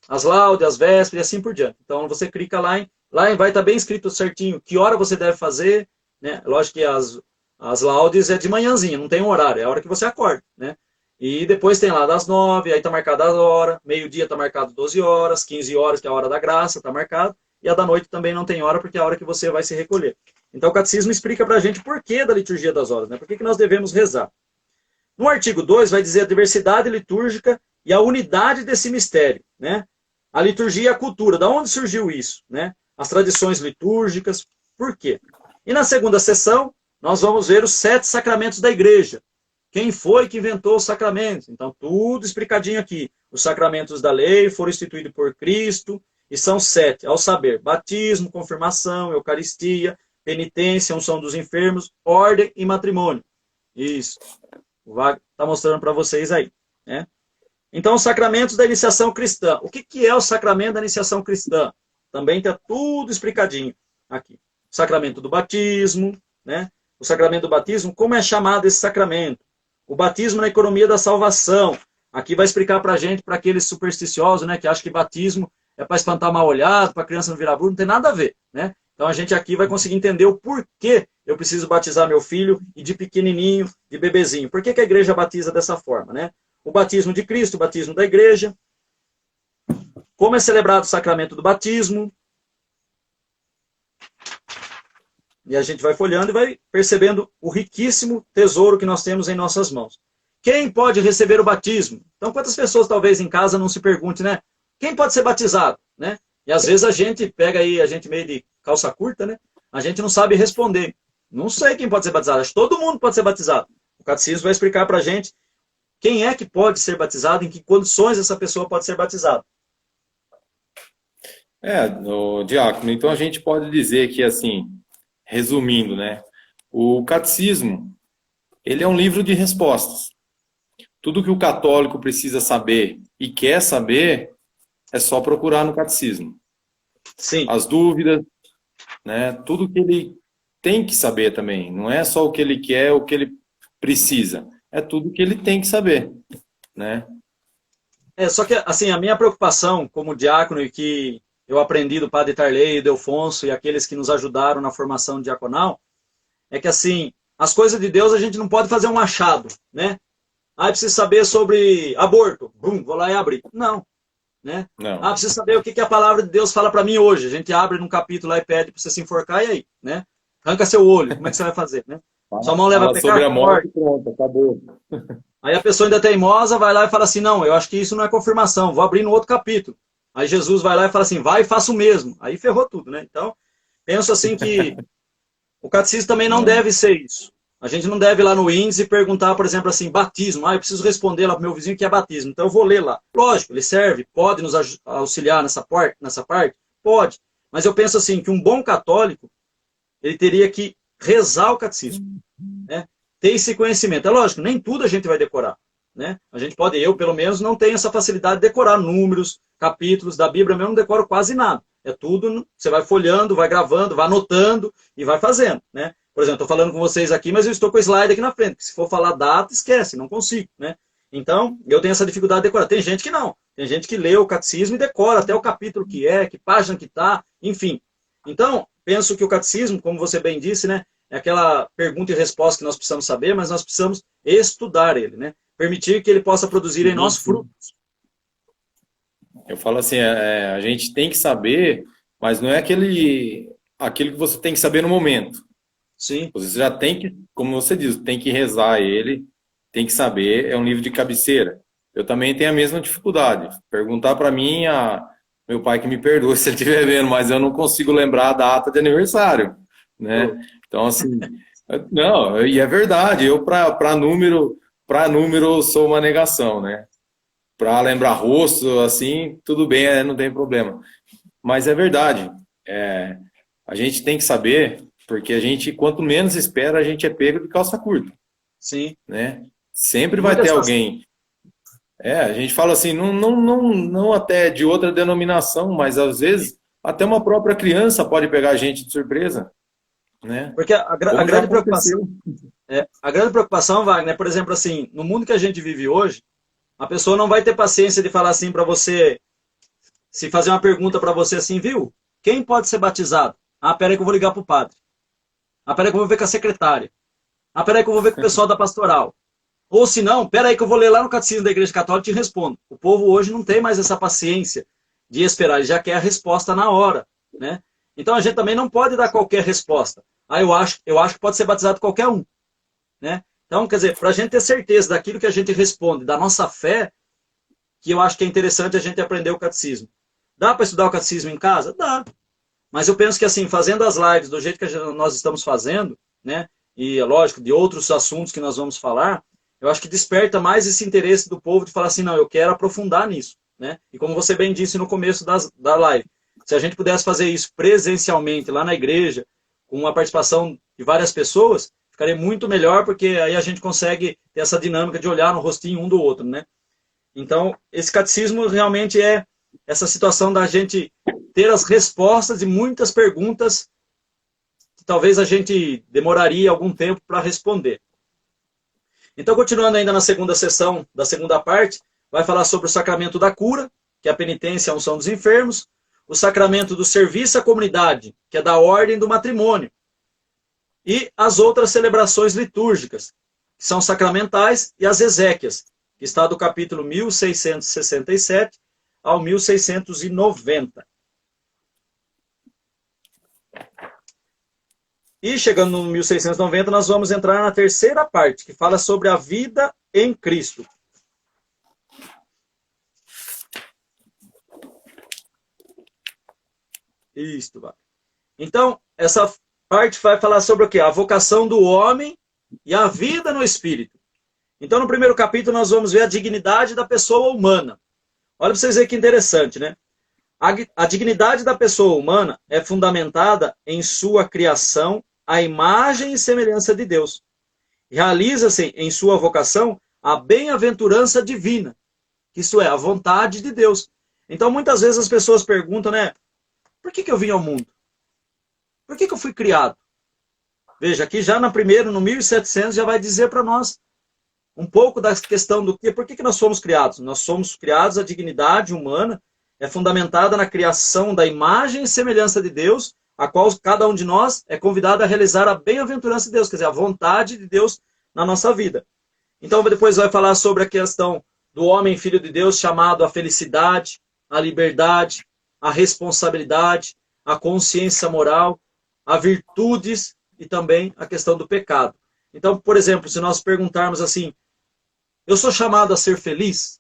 as laudes, as vésperas e assim por diante. Então você clica lá vai estar bem escrito certinho que hora você deve fazer, né? Lógico que as laudes é de manhãzinha, não tem um horário, é a hora que você acorda, né? E depois tem lá das 9, aí está marcada a hora, meio-dia está marcado 12 horas, 15 horas, que é a hora da graça, está marcado, e a da noite também não tem hora, porque é a hora que você vai se recolher. Então o catecismo explica para a gente por que da liturgia das horas, né? Por que nós devemos rezar. No artigo 2 vai dizer a diversidade litúrgica e a unidade desse mistério, né? A liturgia e a cultura, da onde surgiu isso, né? As tradições litúrgicas, por quê? E na segunda sessão, nós vamos ver os 7 sacramentos da igreja. Quem foi que inventou os sacramentos? Então, tudo explicadinho aqui. Os sacramentos da lei foram instituídos por Cristo, e são 7, ao saber, batismo, confirmação, eucaristia, penitência, unção dos enfermos, ordem e matrimônio. Isso. O Wagner está mostrando para vocês aí, né? Então, os sacramentos da iniciação cristã. O que é o sacramento da iniciação cristã? Também está tudo explicadinho aqui. O sacramento do batismo, né? O sacramento do batismo, como é chamado esse sacramento? O batismo na economia da salvação. Aqui vai explicar para a gente, para aqueles supersticiosos, né, que acham que batismo é para espantar mal olhado, para a criança não virar burro, não tem nada a ver, né? Então a gente aqui vai conseguir entender o porquê eu preciso batizar meu filho e de pequenininho, de bebezinho. Por que a igreja batiza dessa forma, né? O batismo de Cristo, o batismo da igreja. Como é celebrado o sacramento do batismo. E a gente vai folhando e vai percebendo o riquíssimo tesouro que nós temos em nossas mãos. Quem pode receber o batismo? Então, quantas pessoas talvez em casa não se perguntem, né? Quem pode ser batizado, né? E às vezes a gente pega aí, a gente meio de calça curta, né? A gente não sabe responder. Não sei quem pode ser batizado. Acho que todo mundo pode ser batizado. O catecismo vai explicar para a gente quem é que pode ser batizado, em que condições essa pessoa pode ser batizada. Diácono, então a gente pode dizer que, assim, resumindo, né? O catecismo, ele é um livro de respostas. Tudo que o católico precisa saber e quer saber, é só procurar no catecismo. Sim. As dúvidas, né? Tudo que ele tem que saber também. Não é só o que ele quer, o que ele precisa. É tudo que ele tem que saber, né? Só que, assim, a minha preocupação como diácono e que eu aprendi do Padre Tarley, Delfonso e aqueles que nos ajudaram na formação diaconal, é que, assim, as coisas de Deus a gente não pode fazer um achado, né? Preciso saber sobre aborto. Vou lá e abrir. Não. Né? Não. Preciso saber o que a palavra de Deus fala para mim hoje. A gente abre num capítulo lá e pede para você se enforcar, e aí? Né? Arranca seu olho, como é que você vai fazer? Né? Sua mão leva a pecar, sobre a morte, pronto, acabou. Aí a pessoa ainda teimosa vai lá e fala assim, não, eu acho que isso não é confirmação, vou abrir no outro capítulo. Aí Jesus vai lá e fala assim, vai e faça o mesmo. Aí ferrou tudo, né? Então, penso assim que o catecismo também não deve ser isso. A gente não deve ir lá no índice e perguntar, por exemplo, assim, batismo. Eu preciso responder lá para o meu vizinho que é batismo. Então eu vou ler lá. Lógico, ele serve, pode nos auxiliar nessa parte? Pode. Mas eu penso assim, que um bom católico, ele teria que rezar o catecismo. Né? Ter esse conhecimento. É lógico, nem tudo a gente vai decorar. Né? A gente pode, eu pelo menos, não tenho essa facilidade de decorar números, capítulos da Bíblia, eu não decoro quase nada. É tudo, você vai folhando, vai gravando, vai anotando e vai fazendo. Né? Por exemplo, estou falando com vocês aqui, mas eu estou com o slide aqui na frente. Porque se for falar data, esquece, não consigo. Né? Então, eu tenho essa dificuldade de decorar. Tem gente que não. Tem gente que lê o catecismo e decora até o capítulo que é, que página que está, enfim. Então, penso que o catecismo, como você bem disse, né, é aquela pergunta e resposta que nós precisamos saber, mas nós precisamos estudar ele, né? Permitir que ele possa produzir em nós frutos. Eu falo assim, a gente tem que saber, mas não é aquilo que você tem que saber no momento. Sim. Você já tem que, como você diz, tem que rezar ele, tem que saber, é um livro de cabeceira. Eu também tenho a mesma dificuldade. Perguntar para mim, meu pai que me perdoe se ele estiver vendo, mas eu não consigo lembrar a data de aniversário, né? Então, assim, não, e é verdade, eu para número sou uma negação, né? Para lembrar rosto, assim, tudo bem, não tem problema. Mas é verdade, a gente tem que saber, porque a gente, quanto menos espera, a gente é pego de calça curta. Sim. Né? Sempre vai ter alguém. A gente fala assim, não até de outra denominação, mas às vezes até uma própria criança pode pegar a gente de surpresa. Né? Porque a grande preocupação, Wagner, por exemplo, assim, no mundo que a gente vive hoje, a pessoa não vai ter paciência de falar assim para você, se fazer uma pergunta para você assim, viu? Quem pode ser batizado? Ah, peraí que eu vou ligar para o padre. Ah, peraí que eu vou ver com a secretária. Ah, peraí que eu vou ver com o pessoal da pastoral. Ou se não, peraí que eu vou ler lá no Catecismo da Igreja Católica e te respondo. O povo hoje não tem mais essa paciência de esperar, ele já quer a resposta na hora, né? Então a gente também não pode dar qualquer resposta. Ah, eu acho que pode ser batizado qualquer um, né? Então, quer dizer, para a gente ter certeza daquilo que a gente responde, da nossa fé, que eu acho que é interessante a gente aprender o catecismo. Dá para estudar o catecismo em casa? Dá. Mas eu penso que assim, fazendo as lives do jeito que nós estamos fazendo, né? E, lógico, de outros assuntos que nós vamos falar, eu acho que desperta mais esse interesse do povo de falar assim, não, eu quero aprofundar nisso, né? E como você bem disse no começo da live, se a gente pudesse fazer isso presencialmente lá na igreja, com a participação de várias pessoas, ficaria muito melhor, porque aí a gente consegue ter essa dinâmica de olhar no rostinho um do outro, né? Então, esse catecismo realmente é essa situação da gente ter as respostas de muitas perguntas que talvez a gente demoraria algum tempo para responder. Então, continuando ainda na segunda sessão, da segunda parte, vai falar sobre o sacramento da cura, que é a penitência e a unção dos enfermos, o sacramento do serviço à comunidade, que é da ordem do matrimônio, e as outras celebrações litúrgicas, que são sacramentais, e as exéquias, que está do capítulo 1667 ao 1690. E chegando no 1690, nós vamos entrar na terceira parte, que fala sobre a vida em Cristo. Isto, vai. Então, essa parte vai falar sobre o quê? A vocação do homem e a vida no Espírito. Então, no primeiro capítulo, nós vamos ver a dignidade da pessoa humana. Olha para vocês verem que interessante, né? A dignidade da pessoa humana é fundamentada em sua criação à imagem e semelhança de Deus. Realiza-se em sua vocação a bem-aventurança divina, isto é, a vontade de Deus. Então, muitas vezes as pessoas perguntam, né? Por que eu vim ao mundo? Por que eu fui criado? Veja, aqui já no 1700, já vai dizer para nós um pouco da questão do que, por que nós fomos criados? Nós somos criados, a dignidade humana é fundamentada na criação da imagem e semelhança de Deus, a qual cada um de nós é convidado a realizar a bem-aventurança de Deus, quer dizer, a vontade de Deus na nossa vida. Então depois vai falar sobre a questão do homem filho de Deus, chamado à felicidade, à liberdade, à responsabilidade, à consciência moral, a virtudes e também a questão do pecado. Então, por exemplo, se nós perguntarmos assim, eu sou chamado a ser feliz?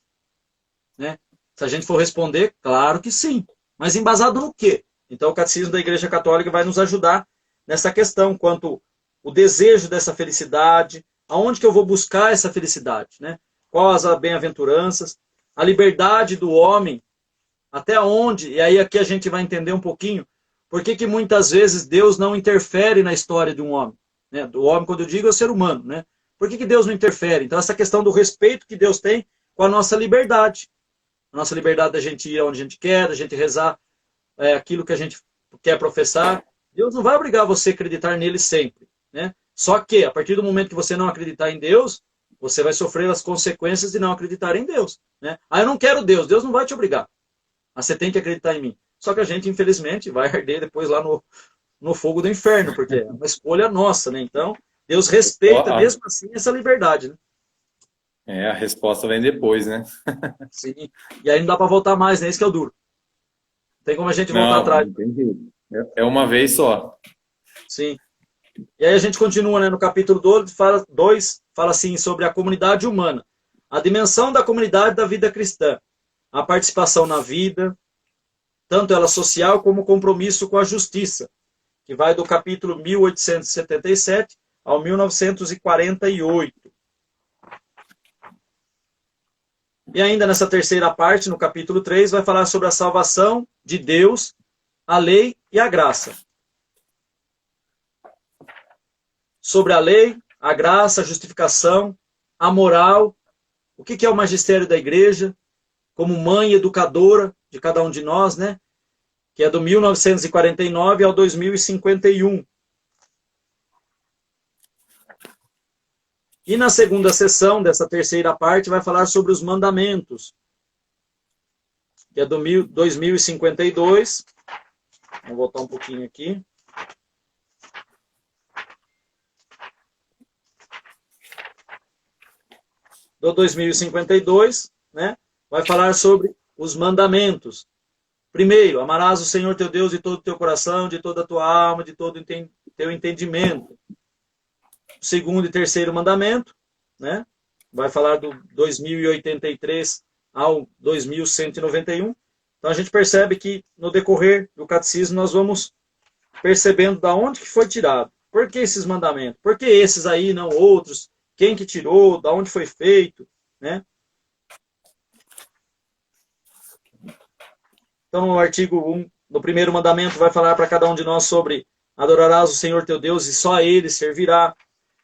Né? Se a gente for responder, claro que sim. Mas embasado no quê? Então o Catecismo da Igreja Católica vai nos ajudar nessa questão, quanto o desejo dessa felicidade, aonde que eu vou buscar essa felicidade, né? Quais as bem-aventuranças, a liberdade do homem, até onde, e aí aqui a gente vai entender um pouquinho, por que muitas vezes Deus não interfere na história de um homem, né? Do homem, quando eu digo, é o ser humano, né? Por que Deus não interfere? Então essa questão do respeito que Deus tem com a nossa liberdade. A nossa liberdade da gente ir onde a gente quer, da gente rezar aquilo que a gente quer professar. Deus não vai obrigar você a acreditar nele sempre, né? Só que, a partir do momento que você não acreditar em Deus, você vai sofrer as consequências de não acreditar em Deus, né? Ah, eu não quero Deus. Deus não vai te obrigar. Ah, você tem que acreditar em mim. Só que a gente, infelizmente, vai arder depois lá no fogo do inferno, porque é uma escolha nossa, né? Então, Deus respeita, mesmo assim, essa liberdade, né? A resposta vem depois, né? Sim. E aí não dá para voltar mais, né? Isso que é o duro. Tem como a gente voltar atrás. Não tem jeito. É uma vez só. Sim. E aí a gente continua, né, no capítulo 2, fala assim sobre a comunidade humana. A dimensão da comunidade da vida cristã. A participação na vida, tanto ela social como o compromisso com a justiça, que vai do capítulo 1877 ao 1948. E ainda nessa terceira parte, no capítulo 3, vai falar sobre a salvação de Deus, a lei e a graça. Sobre a lei, a graça, a justificação, a moral, o que é o magistério da igreja, como mãe educadora de cada um de nós, né? Que é do 1949 ao 2051. E na segunda sessão dessa terceira parte vai falar sobre os mandamentos, que é do 2052. Vamos voltar um pouquinho aqui. Do 2052, né? Vai falar sobre os mandamentos. Primeiro, amarás o Senhor teu Deus de todo o teu coração, de toda a tua alma, de todo o teu entendimento. O segundo e terceiro mandamento, né? Vai falar do 2083 ao 2191. Então a gente percebe que no decorrer do catecismo nós vamos percebendo da onde que foi tirado. Por que esses mandamentos? Por que esses aí, não outros? Quem que tirou? Da onde foi feito? Né? Então, no artigo 1, no primeiro mandamento, vai falar para cada um de nós sobre adorarás o Senhor teu Deus e só a Ele servirá.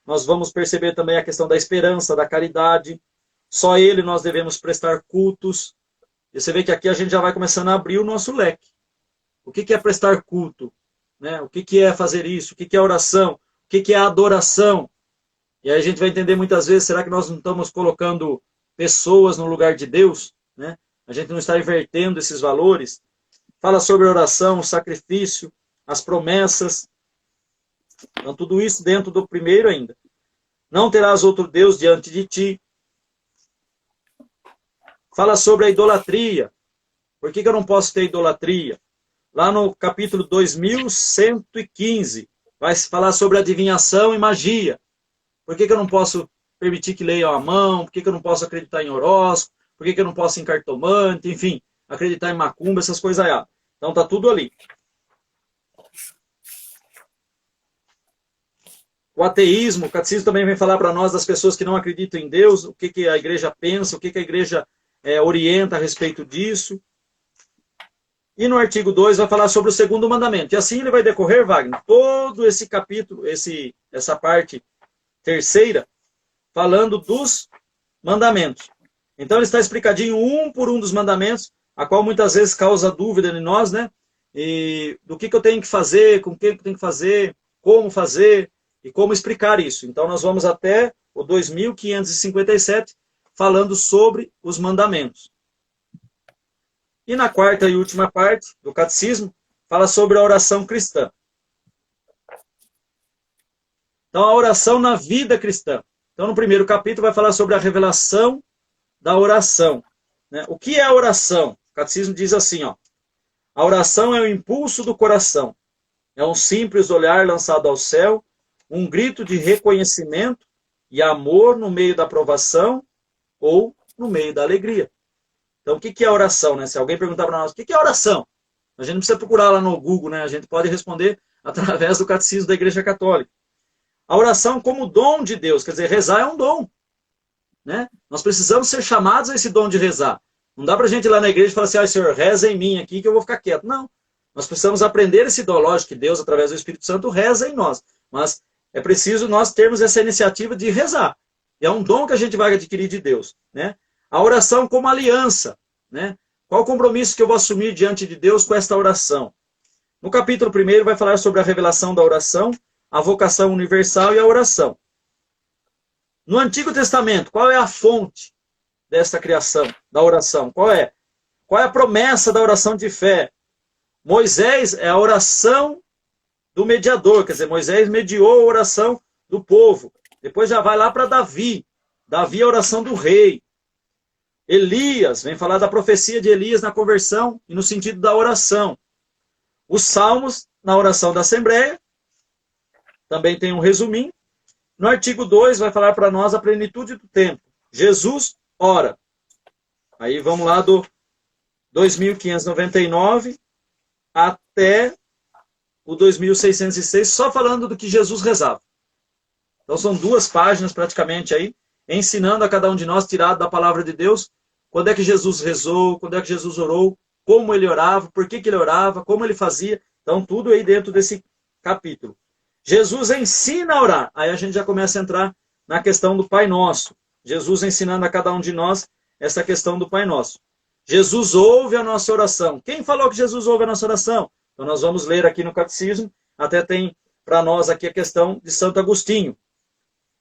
Nós vamos perceber também a questão da esperança, da caridade. Só a Ele nós devemos prestar cultos. E você vê que aqui a gente já vai começando a abrir o nosso leque. O que é prestar culto? Né? O que é fazer isso? O que é oração? O que é adoração? E aí a gente vai entender muitas vezes, será que nós não estamos colocando pessoas no lugar de Deus? Né? A gente não está invertendo esses valores? Fala sobre oração, o sacrifício, as promessas. Então tudo isso dentro do primeiro ainda. Não terás outro Deus diante de ti. Fala sobre a idolatria. Por que eu não posso ter idolatria? Lá no capítulo 2115, vai falar sobre adivinhação e magia. Por que eu não posso permitir que leiam a mão? Por que eu não posso acreditar em horóscopo? Por que eu não posso em cartomante? Enfim, acreditar em macumba, essas coisas aí. Então está tudo ali. O ateísmo, o catecismo também vem falar para nós das pessoas que não acreditam em Deus, o que a igreja pensa, o que a igreja orienta a respeito disso. E no artigo 2 vai falar sobre o segundo mandamento. E assim ele vai decorrer, Wagner, todo esse capítulo, essa parte terceira, falando dos mandamentos. Então ele está explicadinho um por um dos mandamentos, a qual muitas vezes causa dúvida em nós, né? E do que eu tenho que fazer, com quem eu tenho que fazer, como fazer e como explicar isso. Então nós vamos até o 2557 falando sobre os mandamentos. E na quarta e última parte do catecismo, fala sobre a oração cristã. Então, a oração na vida cristã. Então, no primeiro capítulo, vai falar sobre a revelação da oração. Né? O que é a oração? O catecismo diz assim, ó, a oração é o impulso do coração. É um simples olhar lançado ao céu, um grito de reconhecimento e amor no meio da provação ou no meio da alegria. Então, o que é oração? Né? Se alguém perguntar para nós, o que é oração? A gente não precisa procurar lá no Google, né? A gente pode responder através do catecismo da Igreja Católica. A oração como dom de Deus, quer dizer, rezar é um dom. Né? Nós precisamos ser chamados a esse dom de rezar. Não dá para a gente ir lá na igreja e falar assim, Senhor, reza em mim aqui que eu vou ficar quieto. Não. Nós precisamos aprender esse dom. Lógico que Deus, através do Espírito Santo, reza em nós. Mas é preciso nós termos essa iniciativa de rezar. É um dom que a gente vai adquirir de Deus. Né? A oração como aliança. Né? Qual o compromisso que eu vou assumir diante de Deus com esta oração? No capítulo 1 vai falar sobre a revelação da oração, a vocação universal e a oração. No Antigo Testamento, qual é a fonte desta criação, da oração? Qual é? Qual é a promessa da oração de fé? Moisés é a oração do mediador, quer dizer, Moisés mediou a oração do povo. Depois já vai lá para Davi. Davi é a oração do rei. Elias, vem falar da profecia de Elias na conversão e no sentido da oração. Os salmos, na oração da Assembleia, também tem um resuminho. No artigo 2 vai falar para nós a plenitude do tempo. Jesus ora. Aí vamos lá do 2599 até o 2606, só falando do que Jesus rezava. Então são 2 páginas praticamente aí, ensinando a cada um de nós, tirado da palavra de Deus, quando é que Jesus rezou, quando é que Jesus orou, como ele orava, por que ele orava, como ele fazia. Então tudo aí dentro desse capítulo. Jesus ensina a orar. Aí a gente já começa a entrar na questão do Pai Nosso. Jesus ensinando a cada um de nós essa questão do Pai Nosso. Jesus ouve a nossa oração. Quem falou que Jesus ouve a nossa oração? Então nós vamos ler aqui no Catecismo, até tem para nós aqui a questão de Santo Agostinho.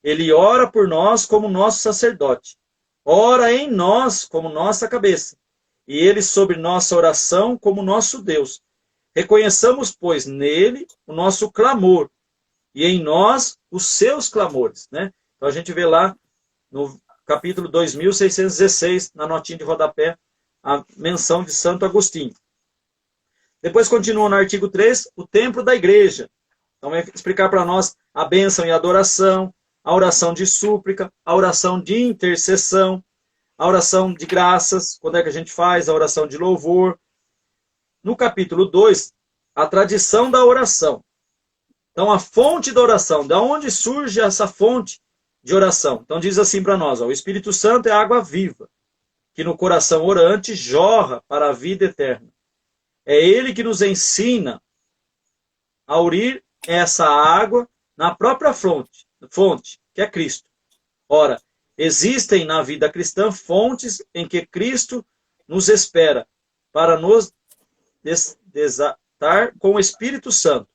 Ele ora por nós como nosso sacerdote. Ora em nós como nossa cabeça. e Ele sobre nossa oração como nosso Deus. Reconheçamos, pois, nele o nosso clamor, e em nós os seus clamores. Né? Então a gente vê lá no capítulo 2616, na notinha de rodapé, a menção de Santo Agostinho. Depois continua no artigo 3, o templo da igreja. Então vai explicar para nós a bênção e a adoração, a oração de súplica, a oração de intercessão, a oração de graças, quando é que a gente faz, a oração de louvor. No capítulo 2, a tradição da oração. Então a fonte da oração, de onde surge essa fonte de oração? Então diz assim para nós, ó, o Espírito Santo é água viva, que no coração orante jorra para a vida eterna. É Ele que nos ensina a urir essa água na própria fonte, que é Cristo. Ora, existem na vida cristã fontes em que Cristo nos espera para nos desatar com o Espírito Santo.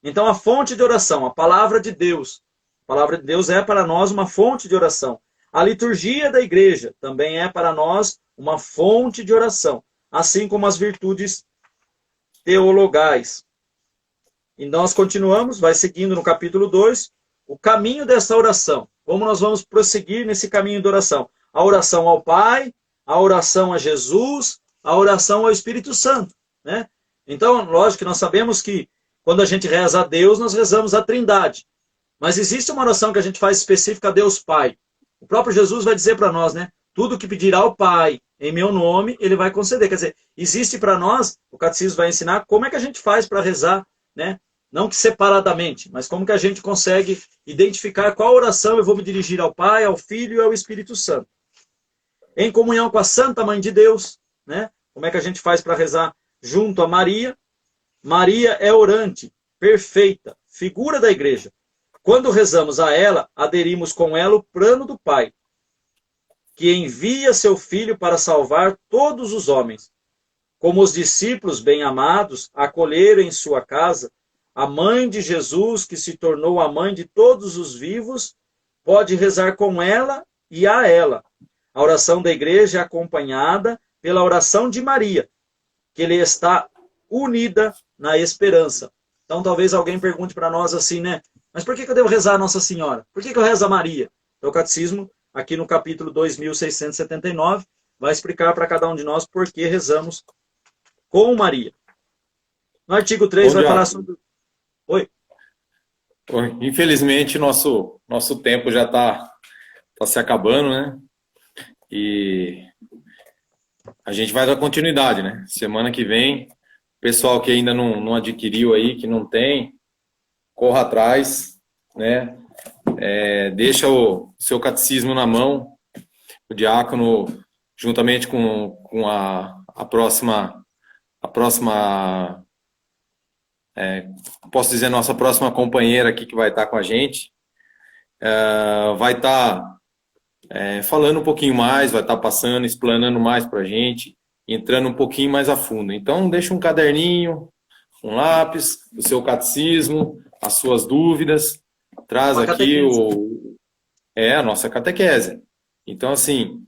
Então a fonte de oração, a palavra de Deus. A palavra de Deus é para nós uma fonte de oração. A liturgia da igreja também é para nós uma fonte de oração, assim como as virtudes teologais. E nós continuamos, vai seguindo no capítulo 2, o caminho dessa oração. Como nós vamos prosseguir nesse caminho de oração? A oração ao Pai, a oração a Jesus, a oração ao Espírito Santo. Né? Então, lógico que nós sabemos que quando a gente reza a Deus, nós rezamos a Trindade. Mas existe uma oração que a gente faz específica a Deus Pai. O próprio Jesus vai dizer para nós, né? Tudo que pedir ao Pai em meu nome, Ele vai conceder. Quer dizer, existe para nós, o Catecismo vai ensinar como é que a gente faz para rezar, né? Não que separadamente, mas como que a gente consegue identificar qual oração eu vou me dirigir ao Pai, ao Filho e ao Espírito Santo. Em comunhão com a Santa Mãe de Deus, né? Como é que a gente faz para rezar junto a Maria? Maria é orante, perfeita, figura da igreja. Quando rezamos a ela, aderimos com ela o plano do Pai, que envia seu Filho para salvar todos os homens. Como os discípulos bem-amados acolheram em sua casa a mãe de Jesus, que se tornou a mãe de todos os vivos, pode rezar com ela e a ela. A oração da igreja é acompanhada pela oração de Maria, que lhe está unida na esperança. Então talvez alguém pergunte para nós assim, né? Mas por que eu devo rezar a Nossa Senhora? Por que eu rezo a Maria? Então o Catecismo, aqui no capítulo 2679, vai explicar para cada um de nós por que rezamos com Maria. No artigo 3 vai falar sobre... Oi? Infelizmente, nosso tempo já está se acabando, né? E a gente vai dar continuidade, né? Semana que vem, o pessoal que ainda não adquiriu aí, que não tem, corra atrás, né? Deixa o seu catecismo na mão, o diácono, juntamente com a próxima, posso dizer, nossa próxima companheira aqui que vai estar com a gente, vai estar falando um pouquinho mais, vai estar passando, explanando mais para a gente, entrando um pouquinho mais a fundo. Então, deixa um caderninho, um lápis, o seu catecismo, as suas dúvidas, traz aqui a nossa catequese. Então, assim,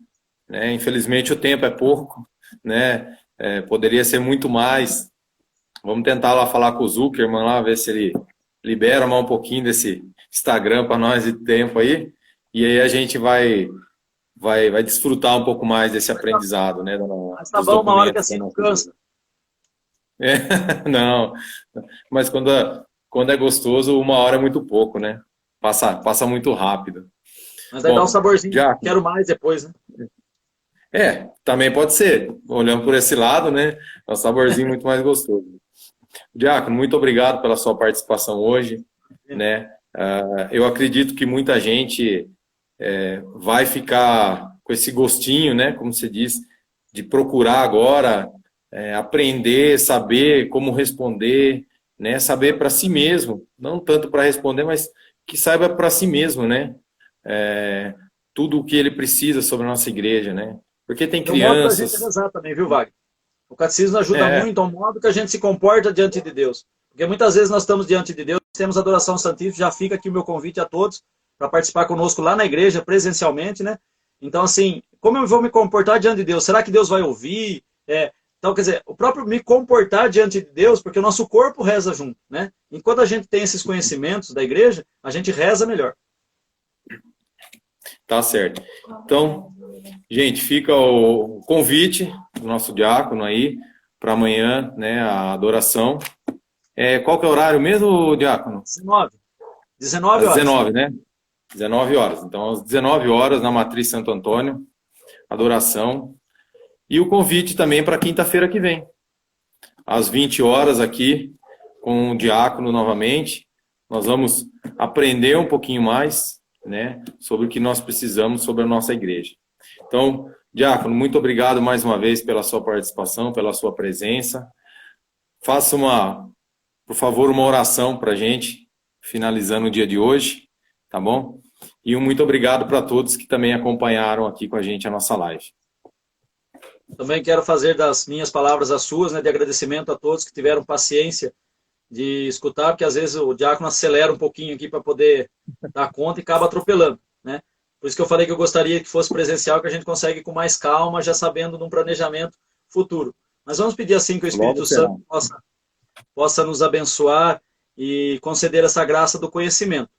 né, infelizmente o tempo é pouco, né, poderia ser muito mais. Vamos tentar lá falar com o Zuckerman, lá, ver se ele libera mais um pouquinho desse Instagram para nós de tempo aí, e aí a gente vai desfrutar um pouco mais desse aprendizado, né? Mas tá bom, uma hora que assim não cansa. Não, mas quando é gostoso, uma hora é muito pouco, né? Passa muito rápido. Mas vai dar um saborzinho, quero mais depois, né? Também pode ser. Olhando por esse lado, né? É um saborzinho muito mais gostoso. Diácono, muito obrigado pela sua participação hoje, né? Eu acredito que muita gente vai ficar com esse gostinho, né? Como você disse, de procurar agora aprender, saber como responder, né? Saber para si mesmo, não tanto para responder, mas que saiba para si mesmo, né? Tudo o que ele precisa sobre a nossa igreja, né? Porque tem crianças... modo da gente rezar também, viu, Wagner? O catecismo ajuda muito ao modo que a gente se comporta diante de Deus. Porque muitas vezes nós estamos diante de Deus, temos adoração santífica, já fica aqui o meu convite a todos para participar conosco lá na igreja, presencialmente, né? Então, assim, como eu vou me comportar diante de Deus? Será que Deus vai ouvir? Então, quer dizer, o próprio me comportar diante de Deus, porque o nosso corpo reza junto, né? Enquanto a gente tem esses conhecimentos da igreja, a gente reza melhor. Tá certo. Então, gente, fica o convite do nosso diácono aí para amanhã, né, a adoração. Qual que é o horário mesmo, diácono? 19 às horas. 19, né? 19 horas. Então, às 19 horas, na Matriz Santo Antônio, adoração. E o convite também para quinta-feira que vem. Às 20 horas aqui, com o diácono novamente. Nós vamos aprender um pouquinho mais, né, sobre o que nós precisamos sobre a nossa igreja. Então, diácono, muito obrigado mais uma vez pela sua participação, pela sua presença. Faça por favor, uma oração para a gente, finalizando o dia de hoje, tá bom? E muito obrigado para todos que também acompanharam aqui com a gente a nossa live. Também quero fazer das minhas palavras as suas, né, de agradecimento a todos que tiveram paciência de escutar, porque às vezes o diácono acelera um pouquinho aqui para poder dar conta e acaba atropelando, né? Por isso que eu falei que eu gostaria que fosse presencial, que a gente consegue com mais calma, já sabendo de um planejamento futuro. Mas vamos pedir assim que o Espírito Santo possa nos abençoar e conceder essa graça do conhecimento.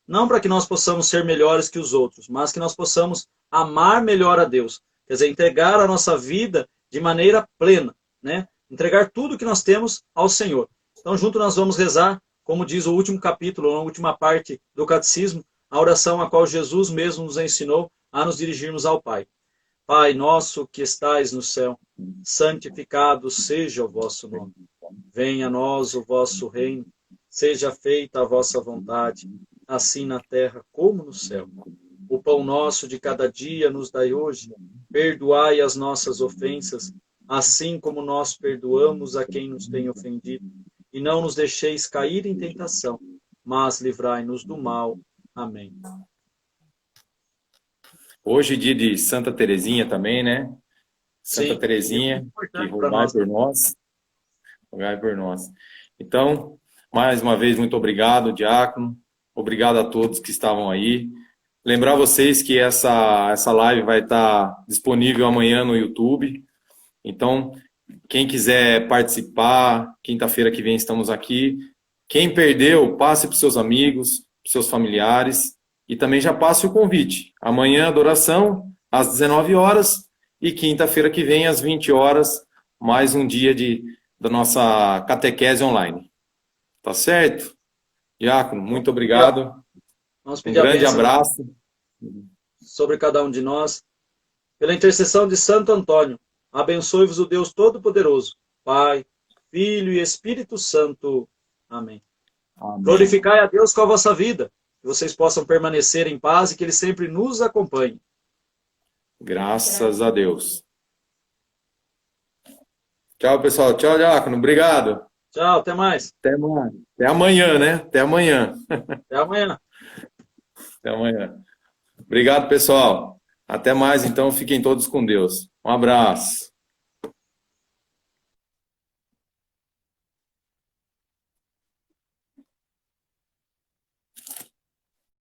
Não para que nós possamos ser melhores que os outros, mas que nós possamos amar melhor a Deus. Quer dizer, entregar a nossa vida de maneira plena, né? Entregar tudo que nós temos ao Senhor. Então, junto nós vamos rezar, como diz o último capítulo, a última parte do Catecismo, a oração a qual Jesus mesmo nos ensinou a nos dirigirmos ao Pai. Pai nosso que estais no céu, santificado seja o vosso nome. Venha a nós o vosso reino, seja feita a vossa vontade, assim na terra como no céu. O pão nosso de cada dia nos dai hoje, perdoai as nossas ofensas, assim como nós perdoamos a quem nos tem ofendido. E não nos deixeis cair em tentação, mas livrai-nos do mal. Amém. Hoje dia de Santa Teresinha também, né? Santa Sim, Teresinha, que rogai por nós. Rogai por nós. Então, mais uma vez, muito obrigado, diácono. Obrigado a todos que estavam aí. Lembrar vocês que essa live vai estar disponível amanhã no YouTube. Então, quem quiser participar, quinta-feira que vem estamos aqui. Quem perdeu, passe para os seus amigos, para os seus familiares. E também já passe o convite. Amanhã, adoração, às 19 horas. E quinta-feira que vem, às 20 horas, mais um dia da nossa catequese online. Tá certo? Diácono, muito obrigado. Vamos pedir um grande abraço sobre cada um de nós. Pela intercessão de Santo Antônio, abençoe-vos o Deus Todo-Poderoso, Pai, Filho e Espírito Santo. Amém. Amém. Glorificai a Deus com a vossa vida, que vocês possam permanecer em paz e que Ele sempre nos acompanhe. Graças a Deus. Tchau, pessoal. Tchau, diácono. Obrigado. Tchau, até mais. Até mais. Até amanhã, né? Até amanhã. Até amanhã. Até amanhã. Obrigado, pessoal. Até mais, então. Fiquem todos com Deus. Um abraço.